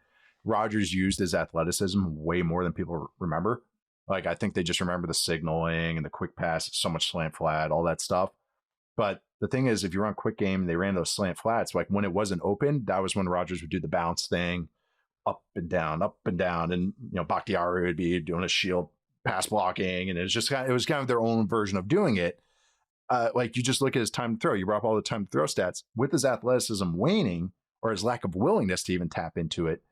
Speaker 1: Rodgers used his athleticism way more than people remember. Like, I think they just remember the signaling and the quick pass, so much slant flat, all that stuff. But the thing is, if you run quick game and they ran those slant flats, like when it wasn't open, that was when Rodgers would do the bounce thing, up and down. And, Bakhtiari would be doing a shield pass blocking. And it was kind of their own version of doing it. Like, you just look at his time to throw. You brought up all the time to throw stats. With his athleticism waning, or his lack of willingness to even tap into it,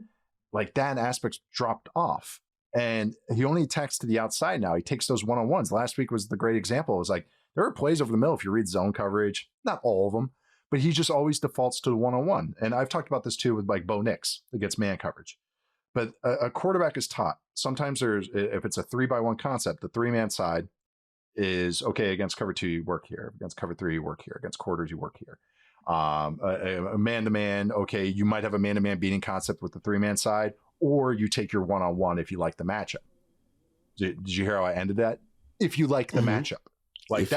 Speaker 1: like that aspect's dropped off. And he only attacks to the outside now. He takes those one-on-ones. Last week was the great example. It was like, there are plays over the middle if you read zone coverage, not all of them, but he just always defaults to the one-on-one. And I've talked about this too with like Bo Nix against man coverage. But a quarterback is taught. Sometimes if it's a 3-by-1 concept, the 3-man side is okay against cover 2, you work here. Against cover 3, you work here. Against quarters, you work here. A man-to-man, okay, you might have a man-to-man beating concept with the 3-man side, or you take your one-on-one if you like the matchup. Did you hear how I ended that? If you like the matchup. Like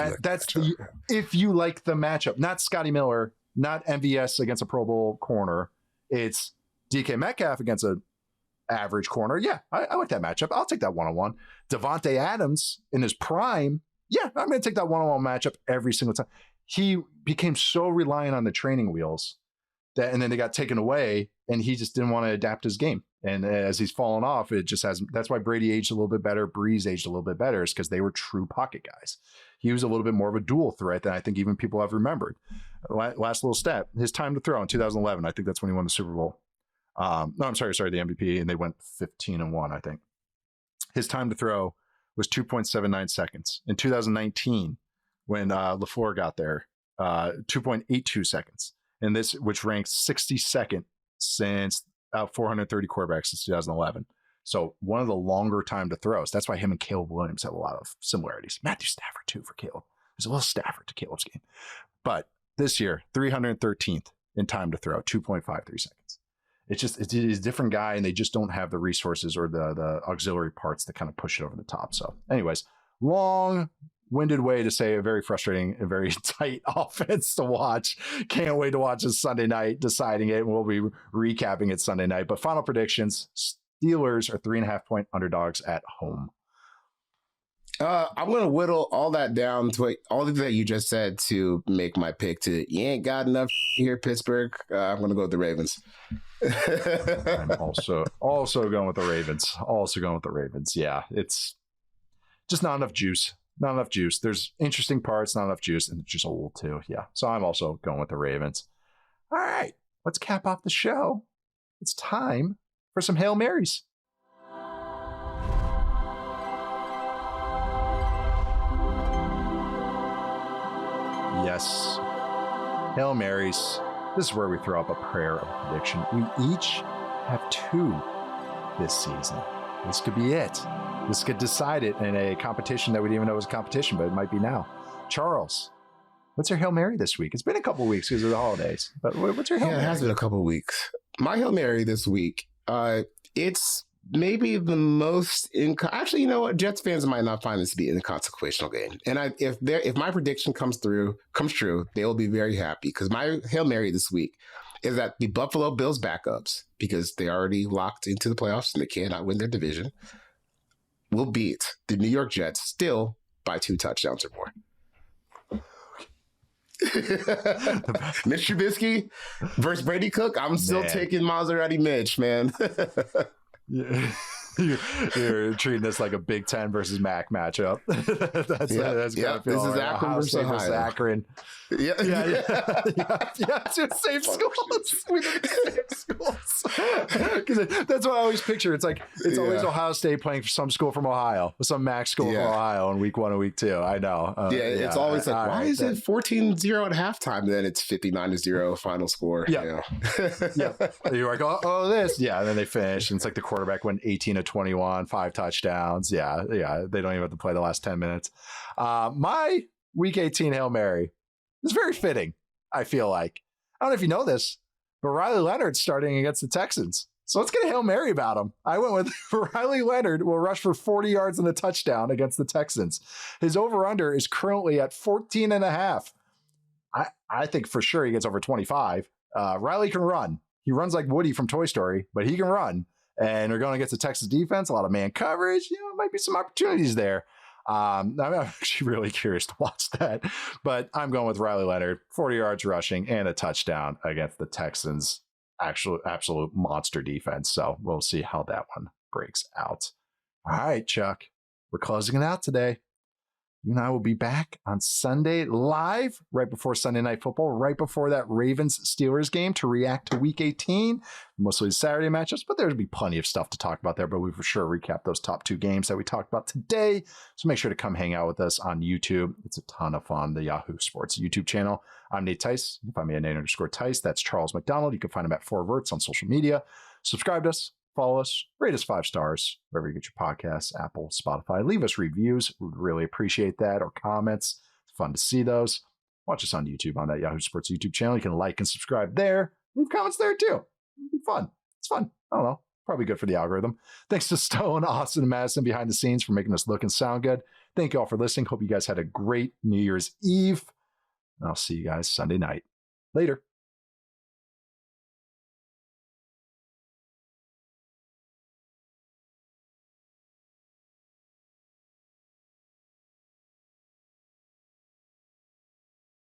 Speaker 1: if you like the matchup, not Scotty Miller, not MVS against a Pro Bowl corner. It's DK Metcalf against a average corner. Yeah, I like that matchup. I'll take that one-on-one. Devontae Adams in his prime. Yeah, I'm going to take that one-on-one matchup every single time. He became so reliant on the training wheels and then they got taken away, and he just didn't want to adapt his game. And as he's fallen off, it just hasn't. That's why Brady aged a little bit better. Breeze aged a little bit better, is because they were true pocket guys. He was a little bit more of a dual threat than I think even people have remembered. Last little stat: his time to throw in 2011. I think that's when he won the Super Bowl. No, I'm sorry, the MVP, and they went 15-1. I think his time to throw was 2.79 seconds. In 2019, when LaFleur got there, 2.82 seconds, and this, which ranks 62nd since 430 quarterbacks since 2011. So one of the longer time to throws. That's why him and Caleb Williams have a lot of similarities. Matthew Stafford too for Caleb. There's a little Stafford to Caleb's game. But this year, 313th in time to throw, 2.53 seconds. It's a different guy, and they just don't have the resources or the auxiliary parts that kind of push it over the top. So anyways, long-winded way to say a very frustrating, a very tight offense to watch. Can't wait to watch this Sunday night, deciding it. We'll be recapping it Sunday night. But final predictions: Steelers are 3.5-point underdogs at home.
Speaker 2: I'm going to whittle all that down to all that you just said to make my pick to you ain't got enough here, Pittsburgh. I'm going to go with the Ravens.
Speaker 1: I'm also going with the Ravens. Yeah, it's just not enough juice. Not enough juice. There's interesting parts, not enough juice, and it's just old too. Yeah, so I'm also going with the Ravens. All right, let's cap off the show. It's time for some Hail Marys. Yes, Hail Marys. This is where we throw up a prayer of prediction. We each have 2 this season. This could be it. This could decide it in a competition that we didn't even know was a competition, but it might be now. Charles, what's your Hail Mary this week? It's been a couple of weeks because of the holidays, but what's your Hail Mary?
Speaker 2: It has been a couple of weeks. My Hail Mary this week, it's maybe the most actually, you know what? Jets fans might not find this to be an inconsequential game. And if my prediction comes true, they will be very happy, because my Hail Mary this week is that the Buffalo Bills backups, because they already locked into the playoffs and they cannot win their division, will beat the New York Jets still by 2 touchdowns or more. Mitch Trubisky versus Brady Cook. I'm still taking Maserati Mitch, man.
Speaker 1: Yeah. You're treating this like a Big Ten versus MAC matchup. That's
Speaker 2: This is Akron versus Ohio.
Speaker 1: Akron. Yeah. Same schools. We live in the same schools. Because that's what I always picture. It's like it's always Ohio State playing for some school from Ohio, some MAC school from Ohio in week 1 and week 2. I know.
Speaker 2: It's always like, why is it 14-0 at halftime? Then it's 59-0 final score. Yeah.
Speaker 1: You're like, oh, this. Yeah. And then they finish, and it's like the quarterback went 18-21, 5 touchdowns. Yeah. They don't even have to play the last 10 minutes. My week 18 Hail Mary is very fitting, I feel like. I don't know if you know this, but Riley Leonard's starting against the Texans. So let's get a Hail Mary about him. I went with Riley Leonard will rush for 40 yards and a touchdown against the Texans. His over-under is currently at 14.5. I think for sure he gets over 25. Riley can run. He runs like Woody from Toy Story, but he can run. And we're going against the Texas defense, a lot of man coverage. Might be some opportunities there. I'm actually really curious to watch that. But I'm going with Riley Leonard, 40 yards rushing and a touchdown against the Texans' absolute monster defense. So we'll see how that one breaks out. All right, Chuck, we're closing it out today. You and I will be back on Sunday live right before Sunday Night Football, right before that Ravens-Steelers game to react to Week 18, mostly Saturday matchups, but there'll be plenty of stuff to talk about there, but we for sure recap those top 2 games that we talked about today. So make sure to come hang out with us on YouTube. It's a ton of fun, the Yahoo Sports YouTube channel. I'm Nate Tice. You can find me at Nate_Tice. That's Charles McDonald. You can find him at 4Verts on social media. Subscribe to us. Follow us, rate us 5 stars wherever you get your podcasts, Apple, Spotify. Leave us reviews. We'd really appreciate that, or comments. It's fun to see those. Watch us on YouTube on that Yahoo Sports YouTube channel. You can like and subscribe there. Leave comments there too. It'll be fun. It's fun. I don't know. Probably good for the algorithm. Thanks to Stone, Austin, and Madison behind the scenes for making us look and sound good. Thank you all for listening. Hope you guys had a great New Year's Eve. And I'll see you guys Sunday night. Later.